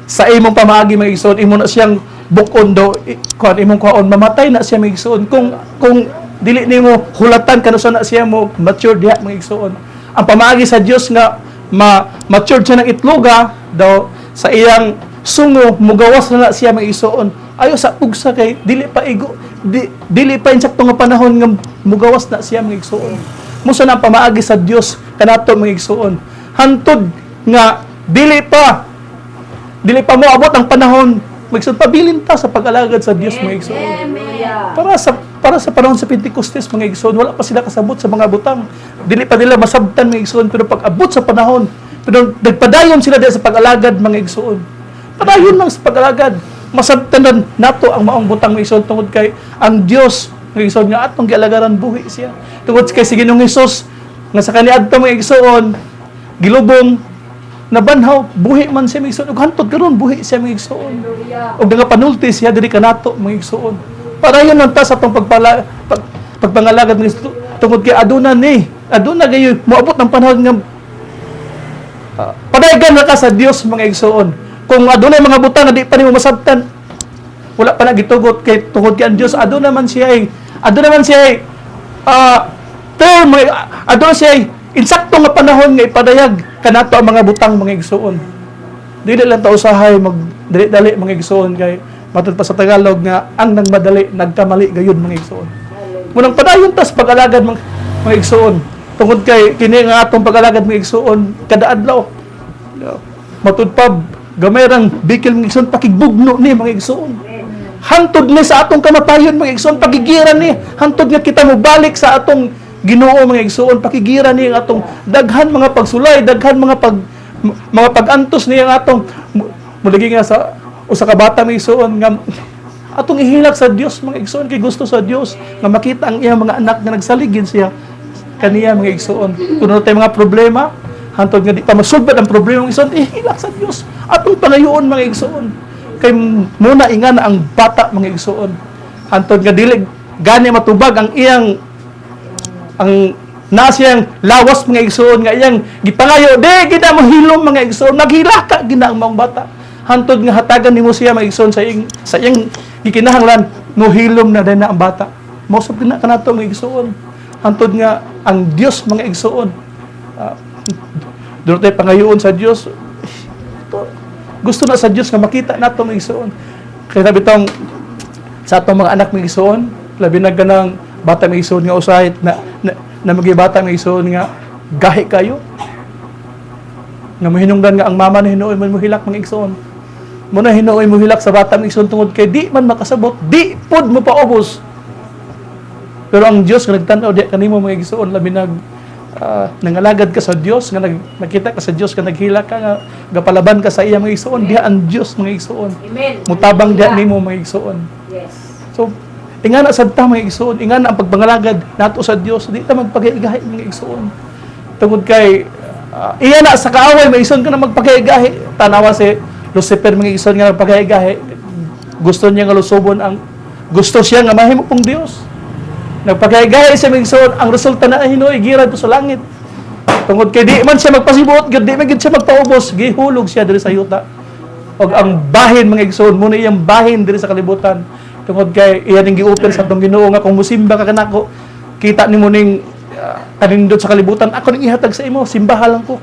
F: Sa imong pamaagi mga igsoon, imo na siyang bukon do kuan imong kuon mamatay na siya mga igsoon kung dili nimo hulatan kanusa na siya mo mature diha mga igsoon. Ang pamaagi sa Dios nga mature siya ng itloga daw sa iyang sungo mugawas na siya mga igsoon. Ayo sa ugsa kay dili pa insakto nga panahon nga mugawas na siya mga igsoon. Musa na pamaagi sa Dios kanato mga igsoon. Hantod nga dili pa moabot ang panahon magigsoon pabilin ta sa pag-alagad sa Dios mga igsoon. Para sa panahon sa Pentecostes mga igsoon, wala pa sila kasabot sa mga butang. Dili pa nila masabtan mga igsoon, pero pag abot sa panahon, pero nagpadayon sila diha sa pag-alagad mga igsoon. Padayon lang sa pag-alagad. Masabtan nato ang maong butang mga igsoon tungod kay ang Dios mga igsoon nga atong gialagaran buhi siya. Tungod kay si Ginoong Hesus nga sa kaniadto mga igsoon, gilubong nabanhaw buhi man siya mga igsoon ug hantod karon buhi siya mga igsoon. Ug nagapanulti siya diri kanato mga igsoon. Para yun ang tas atong pagpangalagad ng tungod kay aduna gayo moabot ng panahon nga padaygan na ka sa Dios mga igsoon. Kung adunay mga butang na di pa nimo masabtan, wala pa na gitugot kay tungod kay ang Dios aduna man siya insakto nga panahon nga ipadayag kanato ang mga butang mga igsoon. Dili lang ta usahay magdali mga igsoon kay matod pa sa Tagalog nga ang nagmadali nagkamali gayud mga igsoon. Munang padayon tas pag-alagad mga igsoon. Tungod kay kini nga atong pag-alagad mga igsoon kada adlaw. Matod pa gamay rang bikil mga igsoon pakigbugno ni mga igsoon. Hantod ni sa atong kamatayon mga igsoon pagigiran ni. Hantod nga kita mo balik sa atong Ginoo mga igsoon pakigiran ni ang atong daghan mga pagsulay, daghan mga pag-antos niya ang atong mulagi nga sa usa ka bata mga igsoon nga atong ihilak sa Dios mga igsoon kay gusto sa Dios nga makita ang iyang mga anak nga nagsaligid siya kaniya mga igsoon. Kung ano tayo mga problema, hantod nga di pa masulbad ang problema mga igsoon, ihilak sa Dios. Atong pangayoon mga igsoon. Kay muna inga na ang bata mga igsoon. Hantod nga dili gani matubag ang iyang nasiyang lawas mga igsoon nga iyang gipangayo di gina mo hilom mga igsoon, naghilaka gina ang mga bata. Hantod nga hatagan nimo siya mga igsoon sa iyang gikinahanglan no hilom na din na ang bata. Mausap na kanato mga igsoon. Hantod nga ang Dios mga igsoon. Doon tayo pangayoon sa Dios. Gusto na sa Dios nga makita nato mga igsoon. Kaya sabi tong sa atong mga anak mga igsoon, labi na ganang bata mga igsoon nga usahay na magibata mga igsoon nga gahi kayo. Nga mahinungdan nga ang mama na hinuoy mo hilak mga igsoon. Muna hinuoy mo hilak sa bata mga igsoon tungod kay di man makasabot, di pod mo paubos. Pero ang Dios nga nagtan-aw di kanimo mga igsoon labi nangalagad ka sa Dios nga nakita ka sa Dios nga naghilak ka nga gapalaban ka sa iya mga igsoon, diha ang Dios mga igsoon.
A: Amen.
F: Mutabang diha nimo mga igsoon.
A: Yes.
F: So, ingana sad ta mga igsoon, ingana ang pagpangalagad nato sa Dios, di ta magpagahigahi mga igsoon. Tungod kay iya na sa kaaway mga igsoon ka na magpagahigahi. Tanawa si Lucifer mga igsoon nga magpagahigahi. Gusto niya nga lusubon gusto siya nga mahimo pong Dios. Nagpagahigahi siya mga igsoon, ang resulta na hinuoy girad to sa langit. Tungod kay di man siya magpasibuot, di man gid siya magpaubos, gihulog siya diri sa yuta. Og ang bahin mga igsoon, muna iyang bahin diri sa kalibutan. Tungod kay iya ning gi-open sa atong Ginoo nga kung musimba ka kanako, kita nimo ning kanindot sa kalibutan, ako ning ihatag sa imo, simbaha lang ko.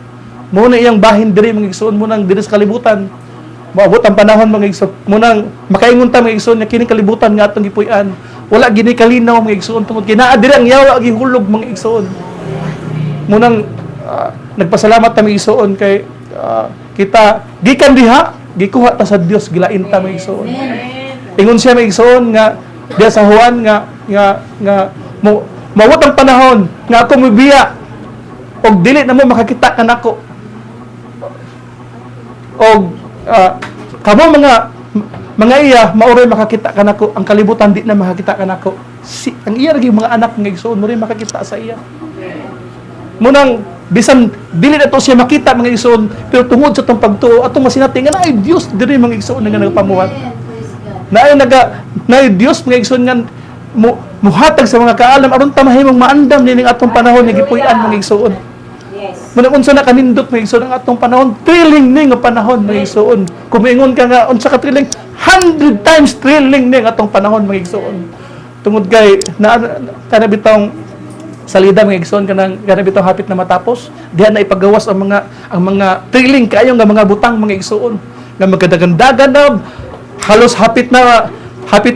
F: Muna iyang bahin diri mga igsoon, munang diri sa kalibutan. Maabot ang panahon mga igsoon, munang makaingon ta mga igsoon nga kini kalibutan nga atong gipuy-an. Wala gini kalinaw mga igsoon tungod kay naa diri ang yawa gihulog mga igsoon. Munang nagpasalamat ta mga igsoon kay kita gikan diha, gikuha ta sa Dios, gilain ta mga igsoon. Ingon siya mga igsoon nga diya sa Juan nga mawat ang panahon nga ako mobiya og dili na mo makakita kanako. Og kamo mga iya maoray makakita kanako, ang kalibutan di na makakita kanako. Ang iya lagi mga anak nga igsoon mo rin makakita sa iya. Munang bisan dili na to siya makita mga igsoon, pero tungod sa tong pagtuo atong masinati nga naay Dios diri mga igsoon nga nagapamuhat. Naay Dios mga igsoon nga muhatag sa mga kaalam aron ta mahimong maandam nining atong panahon nga gipuy-an mga igsoon.
A: Yes.
F: Muna unsa na kanindot mga igsoon ang atong panahon, thrilling ni nga panahon mga igsoon. Kumingon ka nga unsa ka thrilling, 100 times thrilling ni nga atong panahon mga igsoon. Tungod kay kana bitong salida mga igsoon kana bitong hapit na matapos, diha na ipagawas ang mga thrilling kayo nga mga butang mga igsoon nga magkadagan-dagan na halos hapit na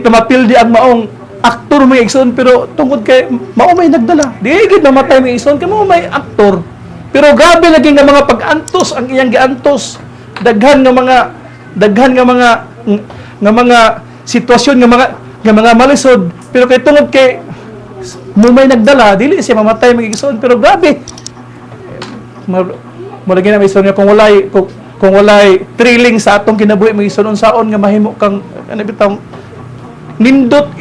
F: mapildi ang maong aktor mga igsoon, pero tungod kay mao may nagdala. Di gid namatay mga igsoon kay mao may aktor. Pero grabe lagi nga mga pag-antos ang iyang giantos. Daghan nga mga sitwasyon nga mga malisod, pero kay tungod kay mo may nagdala, dili siya mamatay mga igsoon, pero grabe. Malagi na may istorya kung walay thrilling sa atong kinabuhi mga igsoon unsaon nga mahimo kang bitang nindot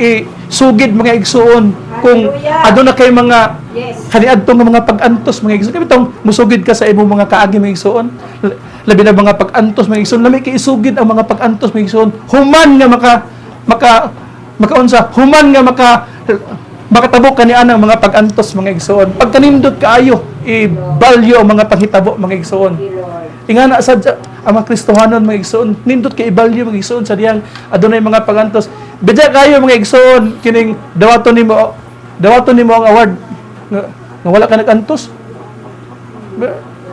F: sugid mga igsoon kung aduna kay mga kaniadtong mga pag-antos mga igsoon. Kaya bitong musugid ka sa imong mga kaagi mga igsoon. Labi na mga pag-antos mga igsoon, lami kay isugid ang mga pag-antos mga igsoon. Human nga makatabok kanian ang mga pag-antos mga igsoon. Pag kanindot kaayo, i-value ang mga panghitabo mga igsoon. Ingana sa ang mga Kristohanon mga igsoon, nindot kay i-value mga igsoon sa diyang adunay mga pag-antos. Bidya kayo mga igsoon kining dawaton nimo ang award nga wala ka nag-antos.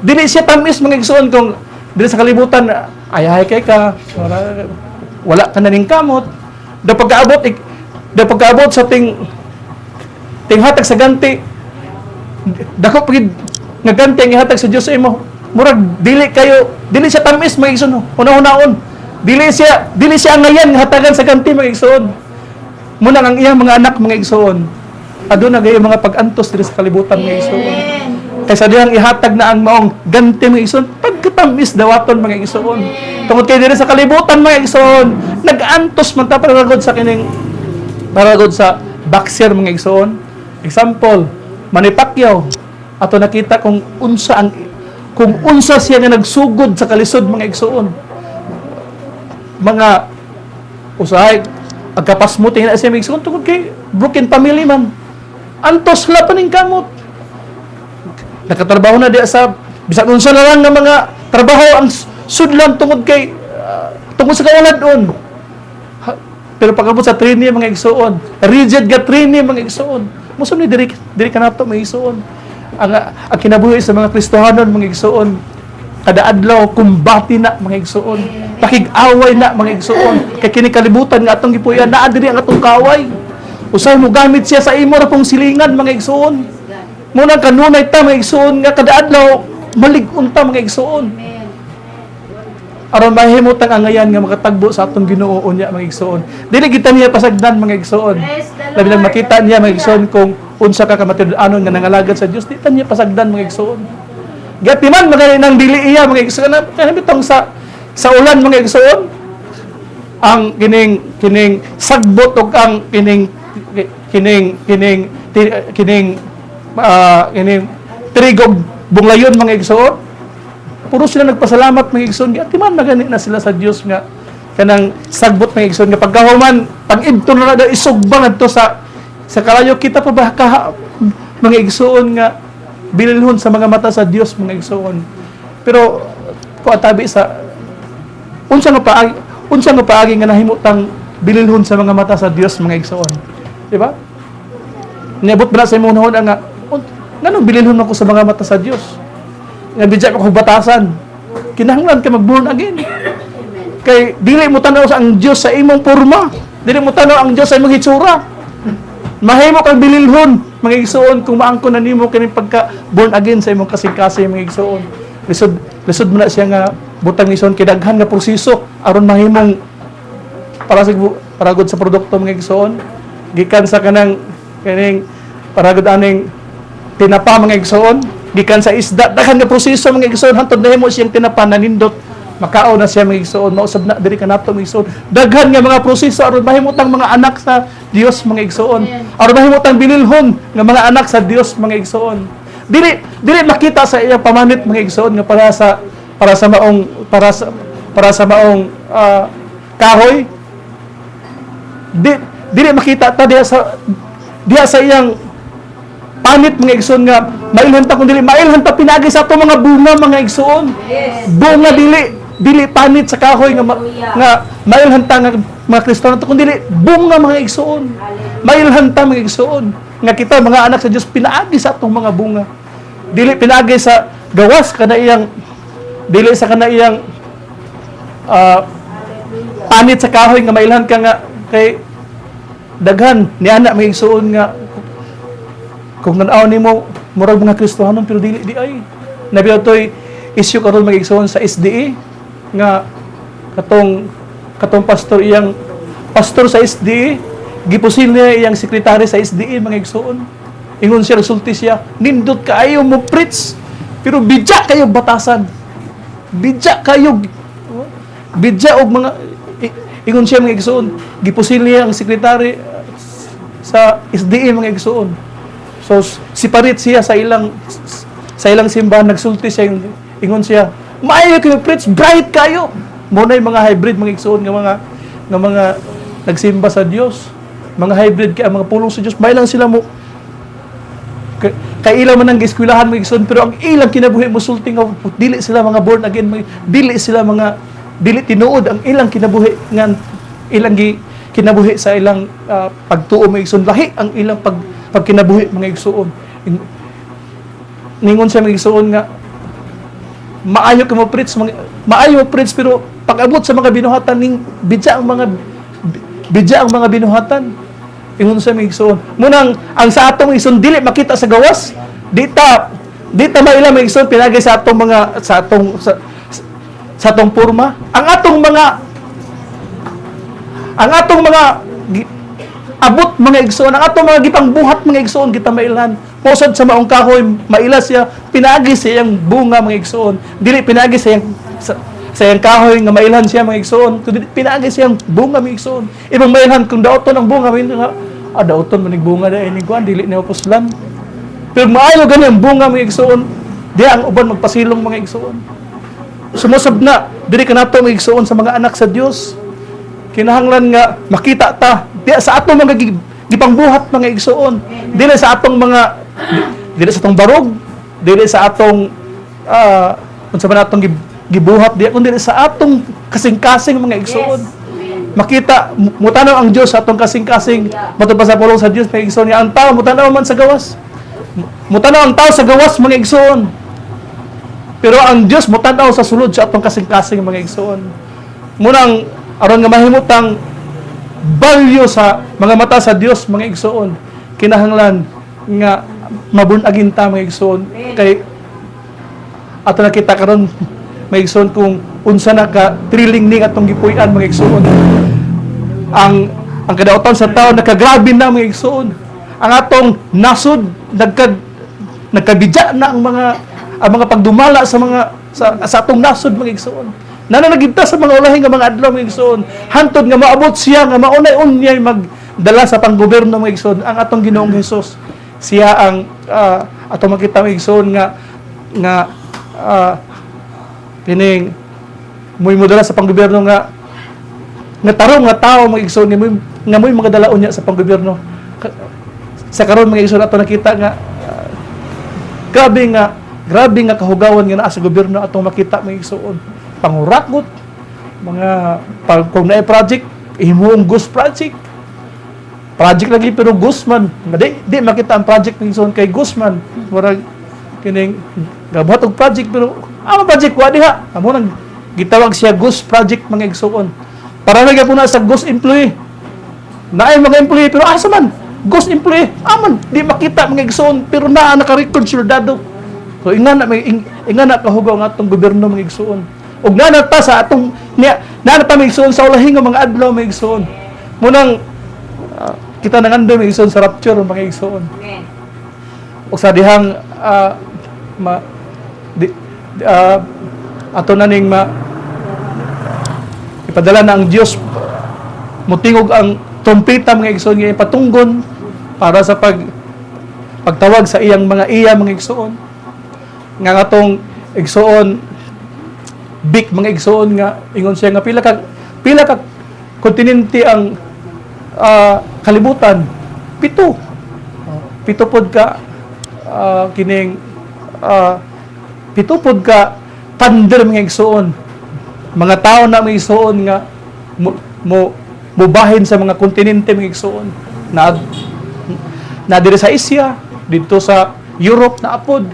F: Dili siya tamis mga igsoon kung dili sa kalibutan ayahay kay ka wala ka na ning kamot. Da pagkaabot sa ting hatag sa ganti dako pagid nga ganti ang ihatag sa Dios sa imo. Murag dili siya tamis mga igsoon. Una-unaon dili siya ngayan hatagan sa ganti mga igsoon. Muna ang iyang mga anak mga igsoon aduna gay mga pag-antos diri sa kalibutan mga igsoon. Kaysa diyang ihatag na ang maong ganti mga igsoon, pagkatamis dawaton mga igsoon. Tungod kay diri sa kalibutan mga igsoon, nag-antos man ta paragod sa boxer mga igsoon. Example, Manny Pacquiao ato nakita kung unsa siya nga nagsugod sa kalisod mga igsoon. Mga usahay agkapasmuti na siya mga igsoon tungod kay broken family man. Antos la pa ning kamot. Nakatrabaho na diya sa bisan unsa na lang nga mga trabaho ang sudlan tungod kay tungod sa kawalan doon. Pero pagabot sa training mga igsoon, rigid ga training mga igsoon. Musam ni diri kanato mga igsoon. Ang kinabuhi sa mga Kristohanon mga igsoon, kada adlaw kumbati na mga igsoon, pakig-away na mga igsoon. Kay kini kalibutan nga atong gipuy-an naa diri ang atong kaway. Usahay mo gamit siya sa imo ra pong silingan mga igsoon. Muna kanunay ta mga igsoon nga kada adlaw malig-on ta mga igsoon. Aron mahimutang angayan nga makatagbo sa atong Ginoo unya mga igsoon. Dili kita niya pasagdan mga igsoon. Labi lang makita niya mga igsoon kung unsa ka kamatinud-anon nga nangalagad sa Dios, di ta niya pasagdan mga igsoon. Gati man magani nang dili iya mga igsoon na bitong sa ulan mga igsoon. Ang kining sagbot ug ang kining trigog bunglayon mga igsoon. Puro sila nagpasalamat mga igsoon. Gati man magani na sila sa Dios nga kanang sagbot mga igsoon nga pagkahuman pag-ibto na isugba ngadto sa kalayo kita pa ba mga igsoon nga bililhon sa mga mata sa Dios mga igsoon. Pero kuatabi sa unsa nga paagi nga nahimutang bililhon sa mga mata sa Dios mga igsoon. Di ba? Niabot ba na sa imong nahon nga nganong bililhon ako sa mga mata sa Dios? Nga bijak ako batasan. Kinahanglan ka mag-born again. Kay dili mo tanaw sa ang Dios sa imong porma. Dili mo tanaw ang Dios sa imong hitsura. Mahimo kang bililhon mga igsoon kung maangkon na nimo kini pagka born again sa imong kasing-kasing mga igsoon. Lisod mo na siya nga butang igsoon kay daghan nga proseso aron mahimong paragod sa produkto mga igsoon. Gikan sa kanang kining paragod aning tinapa mga igsoon, gikan sa isda daghan nga proseso mga igsoon hantod nahimo siyang tinapa nanindot makao na siya mga igsoon mausab na diri kanato mga igsoon daghan nga mga proseso aron mahimutang mga anak sa Dios mga igsoon aron mahimutang bililhon nga mga anak sa Dios mga igsoon dili makita sa iyang pamanit mga igsoon nga para sa maong kahoy dili makita ta diha sa iyang panit mga igsoon nga mailhan ta kundi mailhan ta pinagi sa ato mga bunga mga igsoon. Bunga dili panit sa kahoy nga mailhan ta nga mga Kristiyano kundi bunga mga igsoon. Mailhan ta mga igsoon nga kita mga anak sa Dios pinaagi sa atong mga bunga. Dili pinaagi sa gawas kana iyang dili sa kana iyang panit sa kahoy nga mailhan ka nga kay daghan ni anak mga igsoon nga kung nanaw nimo murag mga Kristohanon pero dili di ay. Nabi atoy issue karon mga igsoon sa SDA nga katong pastor sa SDA gipusil niya iyang sekretary sa SDA mga igsoon. Ingon siya resulti siya nindot kaayo mo preach pero bidya kayo batasan. Bidya og mga ingon siya mga igsoon gipusil niya ang sekretary sa SDA mga igsoon. So siparit siya sa ilang simbahan nagsulti siya ingon siya maayo kayo preach bright kayo mo na mga hybrid mga igsoon nga mga nagsimba sa Dios mga hybrid kay mga pulong sa Dios may lang sila mo kay ilang man ang eskwelahan mga igsoon pero ang ilang kinabuhi mo sulti nga dili sila mga born again dili tinuod ang ilang kinabuhi nga ilang kinabuhi sa ilang pagtuo mga igsoon lahi ang ilang pag kinabuhi mga igsoon. Ningon siya mga igsoon nga maayo ka mo preach pero pag-abot sa mga binuhatan ning bidya ang mga binuhatan. Ingon siya mga igsoon. Munang ang sa atong igsoon dili makita sa gawas. Dita maila mga igsoon pinagay sa atong porma. Ang atong mga abot mga igsoon, ang atong mga gipangbuhat mga igsoon kita mailhan. Posod sa maong kahoy, maila siya, pinagi siya yung bunga mga igsoon. Dili pinagi siya yung kahoy nga mailhan siya mga igsoon. Kundi pinagi siya yung bunga mga igsoon. Ibang mailhan kung daoton ang bunga, daoton manig bunga dahil ni kuan dili na puslan. Pero maayo gani ang bunga mga igsoon, di ang uban magpasilong mga igsoon. Sumusab na, diri ka nato mga igsoon sa mga anak sa Dios. Kinahanglan nga makita ta di sa atong mga gipangbuhat mga igsoon, dili sa atong mga dili sa atong barog, dili sa atong unsa man atong gibuhat di kundi sa atong kasing-kasing mga igsoon. Makita mutanaw ang Dios sa atong kasing-kasing matupad sa pulong sa Dios mga igsoon. Ang tao mutanaw man sa gawas. Mutanaw ang tao sa gawas mga igsoon. Pero ang Dios mutanaw sa sulod sa atong kasing-kasing mga igsoon. Munang aron nga mahimutang value sa mga mata sa Dios mga igsoon, kinahanglan nga mabun-agin ta mga igsoon kay ato nakita karon mga igsoon kung unsa na ka thrilling ning atong gipuy-an mga igsoon. Ang kadautan sa tao nakagrabe na mga igsoon. Ang atong nasod nagkabidya na ang mga pagdumala sa mga sa atong nasod mga igsoon. Nananagita sa mga ulahi nga mga adlaw mga igsoon. Hantod nga maabot siya nga maunay-unyay magdala sa panggobyerno mga igsoon ang atong Ginoong Hesus. Siya ang atong makita mga igsoon nga pining muy modala sa panggobyerno nga tarong nga tao mga igsoon nga muy mga dalaon niya sa panggobyerno. Sa karon mga igsoon ato nakita nga grabe nga kahugawan nga naa sa gobyerno atong makita mga igsoon. Pangurakot, mga kung na project, ihimuong ghost project. Project lagi pero ghost man. Di makita ang project ng igsoon kay ghost man. Murag kining gabuhat og project pero ang project wa diha. Amo nang gitawag siya ghost project mga igsoon. Para na gyapon na sa ghost employee. Naay mga employee pero asa man ghost employee. Aman di makita mga igsoon pero naa naka-record syudado. So ingana kahugaw nga atong gobyerno mga igsoon. Ug nanata sa atong nanata mga igsoon sa ulahi nga mga adlaw mga igsoon. Munang kita nangandoy mga igsoon sa rapture mga igsoon. O sa dihang ato na ning ipadala na ang Dios mutingog ang trompeta mga igsoon nga ipatunggon para sa pagtawag sa iyang mga igsoon. Nga atong igsoon big mga igsoon nga ingon siya nga pila ka kontinente ang kalibutan. Pito pod ka kining pito pod ka pander mga igsoon. Mga tao na mga igsoon nga mubahin sa mga kontinente mga igsoon. Na diri sa Asia, dito sa Europe na apod.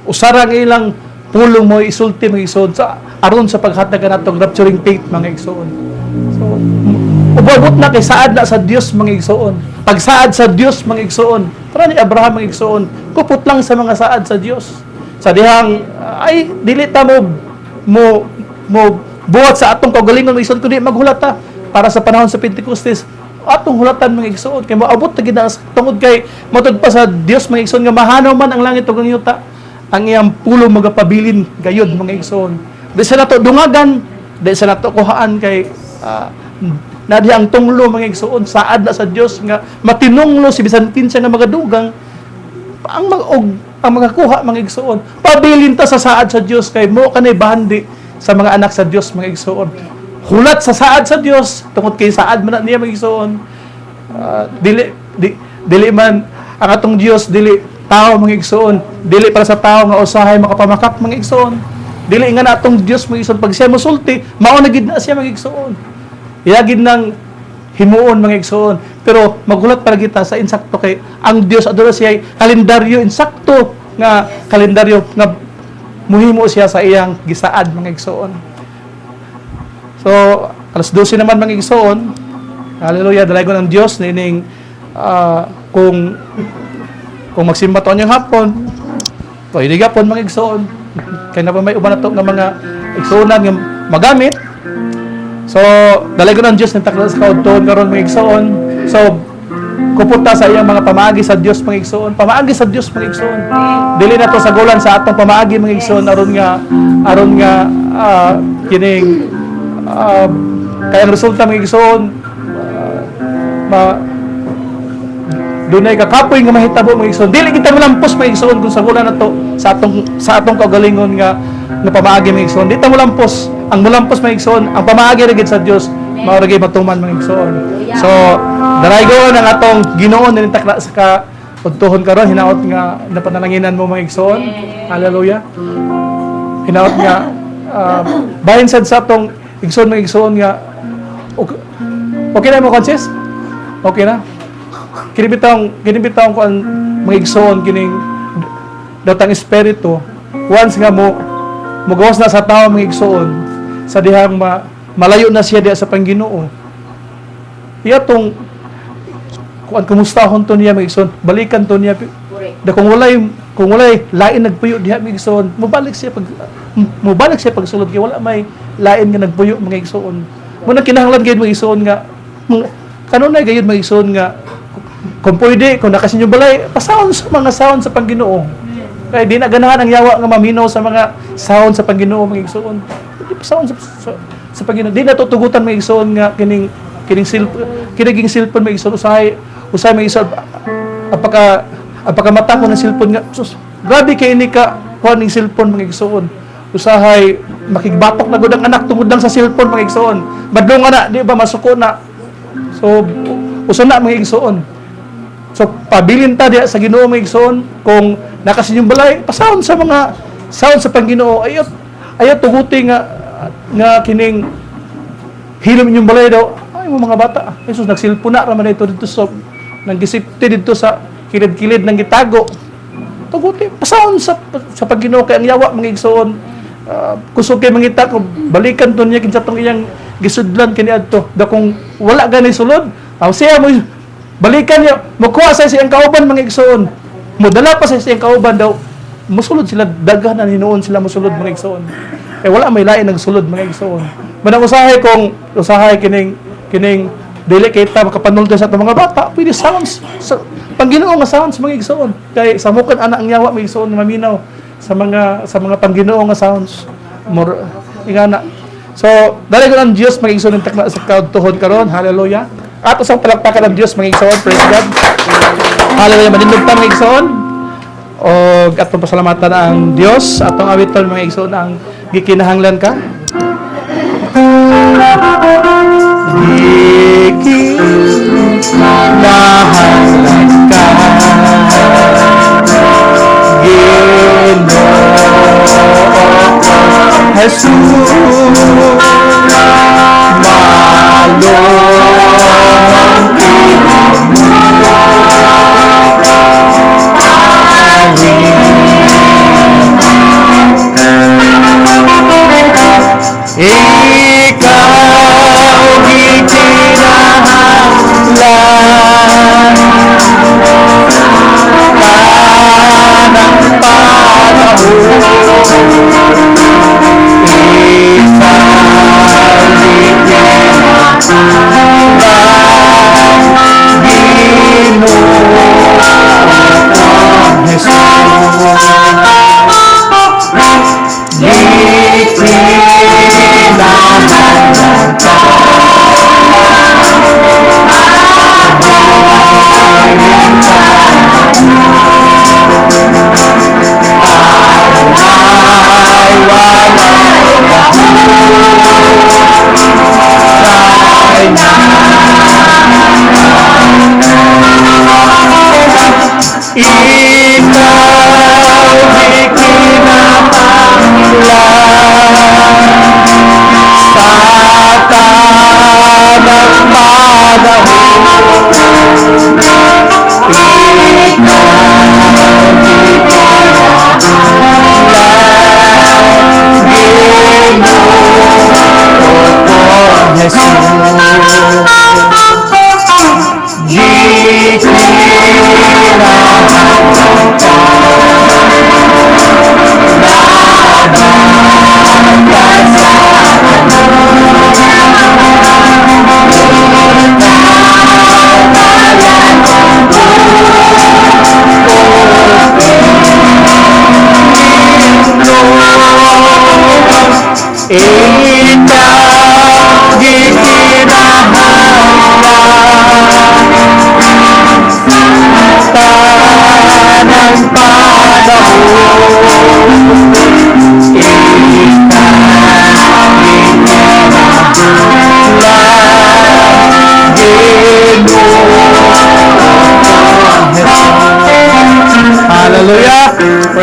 F: Usara nga ilang pulong mo isulti mga igsoon sa aron sa paghatag natong rapturing faith mga igsoon. So ubabot na kay saad na sa Dios mga igsoon. Pagsaad sa Dios mga igsoon. Para ni Abraham mga igsoon, kupot lang sa mga saad sa Dios. Sa dihang ay dili ta mo buhat sa atong kaugalingon mga igsoon kundi maghulat ta para sa panahon sa Pentecostes. Atong hulatan mga igsoon kay moabot ta gid tungod kay matud pa sa Dios mga igsoon nga mahanaw man ang langit ug ang yuta. Ang iyang pulong magapabilin gayud mga igsoon. Di sa nato dungagan, di sa nato kuhaan kay nadi ang tunglo mga igsoon saad na sa Dios nga matinunglo si bisan kinsa nga magadugang ang mga kuha mga igsoon. Pabilin ta sa saad sa Dios kay mo kanay bahandi sa mga anak sa Dios mga igsoon. Hulat sa saad sa Dios tungod kay saad man niya mga igsoon. Dili man ang atong Dios dili tao mga igsoon, dili para sa tao nga usahay makapamakak mga igsoon. Dili nga natong Dios mga igsoon pag siya mosulti, mao na gid na siya mga igsoon. Iyagid nang himuon mga igsoon. Pero maghulat para kita sa insakto kay ang Dios aduna siya kalendaryo insakto nga kalendaryo nga muhimo siya sa iyang gisaad mga igsoon. So, alas 12 naman mga igsoon. Hallelujah, dalagon ang Dios nining kung magsimba to niyang hapon, pwede gapon mga igsoon. Kaya na pa may uban na to ng mga igsoonan nga magamit. So, dalagon ang Diyos ng takla sa kaudtoon karon mga igsoon. So, kuputa sa iyang mga pamaagi sa Dios mga igsoon. Pamaagi sa Dios mga igsoon. Dili na to sa gulan sa atong pamaagi mga igsoon aron nga kining kaya ang resulta mga igsoon dunay kakapoy nga mahitabo mga igsoon. Dili kita malampos mga igsoon kung sagulan nato sa atong kaugalingon nga pamaagi mga igsoon. Di ta malampos. Ang mulampos mga igsoon, ang pamaagi ra gid sa Dios, mao ra gid matuman mga igsoon. So, daraygon ang atong Ginoo ni takla sa ka pagtuhon karon hinaot nga napanalanginan mo mga igsoon. Hallelujah. Hinaot nga bahin sad sa atong igsoon mga igsoon nga okay na mo conscious? Okay na? Kinibitaw ko ang mga igsoon kining datang espiritu once nga mo gawas na sa tao mga igsoon sa dihang malayo na siya diha sa Panginoon. Iya tong kung kumustahon to niya mga igsoon, balikan to niya. Da kung walay lain nagpuyo diha mga igsoon, mubalik siya pag sulod kay wala may lain nga nagpuyo mga igsoon. Muna kinahanglan gayud mga igsoon nga kanunay gayud mga igsoon nga kung pwede, kung nakasinyo balay, pasahon sa mga sahon sa Panginoon. Kaya di na ganahan ang yawa nga maminaw sa mga sahon sa Panginoon mga igsoon. Di pasahon sa Panginoon. Di natutugutan mga igsoon nga kining kiniging cellphone mga igsoon usay mga igsoon apaka mata ko ng cellphone nga sus grabe kay ini ka kuan ning cellphone mga igsoon. Usahay makigbatok na gud ang anak tungod lang sa cellphone mga igsoon. Badlong na di ba masuko na. So usa na mga igsoon. So, pabilin ta diya sa Ginoo mga igsoon kung nakasinyong balay, pasahon sa mga sahon sa Panginoon. Ayot tuguti nga kining hilom inyong balay daw. Ay mo mga bata, Jesus nagsilpuna ra man dito sa nanggisipti dito sa kilid-kilid nang gitago. Tuguti pasahon sa Panginoon kay ang yawa mga igsoon. Kusog kay mangita ko balikan to niya kinsa tong iyang gisudlan kaniadto. Da kung wala gani sulod, siya mo balikan niya, makuha sa siyang kauban mga igsoon. Mudala pa sa siyang kauban daw. Musulod sila, daghan na hinuon sila musulod mga igsoon. Eh wala may lain nagsulod mga igsoon. Manang usahay kining dili kita makapanuldo sa mga bata, pwede sounds sa Panginoon nga sounds mga igsoon. Kay samukan ana ang yawa mga igsoon maminaw sa mga Panginoon nga sounds. Ingana. So, dali ko ang Dios mga igsoon takla sa kautuhon karon. Hallelujah. At usang palakpakan ng Diyos mga igsoon. Praise God. Hallelujah. Manindog ta mga igsoon. O atong pasalamatan ang Diyos. Atong awiton mga igsoon ang gikinahanglan ka. Gikinahanglan ka. Ginoo Jesus. Ikaw gikinahanglan kanang Ikaw gikinahanglan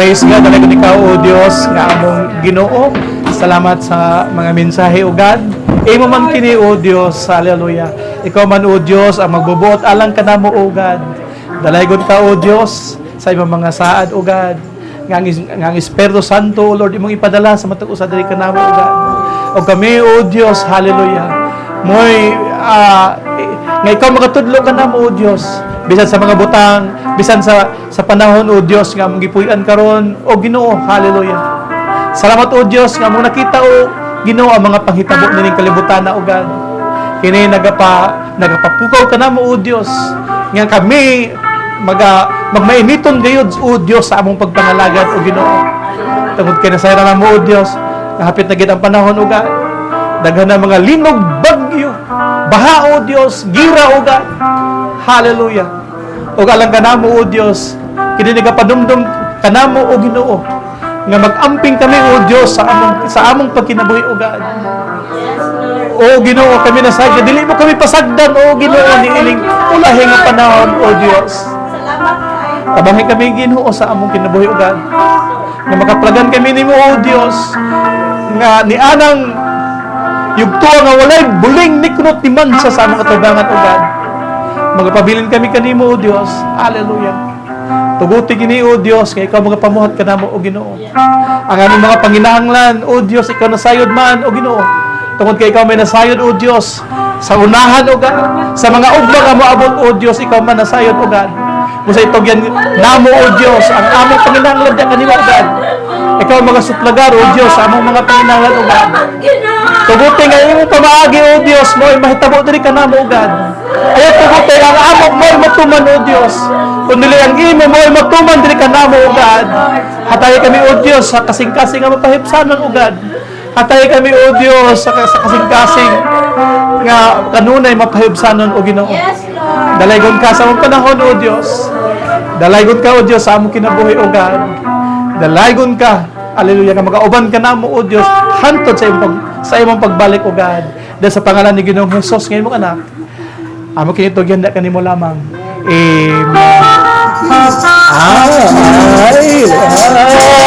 F: Praise God, dalagon ikaw, O Dios, nga among Ginoo. Salamat sa mga mensahe, O God. Imo man kini, O Dios, hallelujah. Ikaw man, O Dios, ang magbubuot alang kanamo, O God. Dalagon ka, O Dios, sa imong mga saad, O God. Nga Espiritu Santo, O Lord, imong ipadala sa matag usa diri kanamo, O God. O kami, O Dios, hallelujah. Moy nga ikaw makatudlo kanamo, O Dios. Bisan sa mga butang, bisan sa panahon, O Dios, nga mong gipuy-an karon, O Ginoo, hallelujah. Salamat, O Dios, nga mong nakita, O Ginoo, ang mga panghitabo nining kalibutan na, O God. Kini nagapapukaw ka namo, O Dios, nga kami magmainiton gayud, O Dios, sa among pagpangalagad, O Ginoo. Tungod kay nasayra namo, O Dios, hapit na gid ang panahon, O God. Daghan na mga linog, bagyo, baha, O Dios, gira, O God. Hallelujah. O alang kanamo, O Dios, kini nagapadumdum kanamo, O Ginoo, nga mag-amping kami, O Dios, sa among pagkinabuhi, O God. O Ginoo, kami nasagda, dili mo kami pasagdan, O Ginoo, niiling ulahi nga panahon, O Dios. Tabangi kami, Ginoo, sa among kinabuhi, O God. Nga makaplagan kami nimo, O Dios, nga ni anang yugtuwa nga walay buling niknot ni mansa sa among katubangan, O God. Magapabilin kami kanimo, O Dios. Hallelujah. Tuguti kini, O Dios, kay ikaw magapamuhat kanamo, O Ginoo. Ang aming mga panginahanglan, O Dios, ikaw nasayod man, O Ginoo. Tungod kay ikaw may nasayod, O Dios, sa unahan, O God. Sa mga ugma nga moabot, O Dios, ikaw man nasayod, O God. Musa itog yan namo, O Dios, ang aming panginahanglan diyan kanimo, O God. Ikaw mga suplagar, O Dios, sa among mga panginahanglan, O God. Tuguti nga imong pamaagi, O Dios, mo ay mahitabo diri kanamo, O God. Ayaw tuguti ang amok mo ay matuman, O Dios. Kundi ang imo mo ay matuman diri kanamo, O God. Hatay kami, O Dios, sa kasing-kasing nga mapahipsanon, O God. Hatay kami, O Dios, sa kasing-kasing nga kanunay mapahipsanon, O Ginoo. Dalaygon ka sa among panahon, O Dios. Dalaygon ka, O Dios, sa among kinabuhi, O God. Dalaygon ka, hallelujah, nga magauban ka namo, O Dios, hantod sa imong pagbalik, O God. Dahil sa pangalan ni Ginoong Hesus, ngayon mong anak, amo kinito ganda kanimo lamang. Amen. I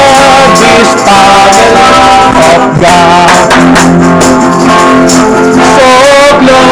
F: love this power of God. So glorious.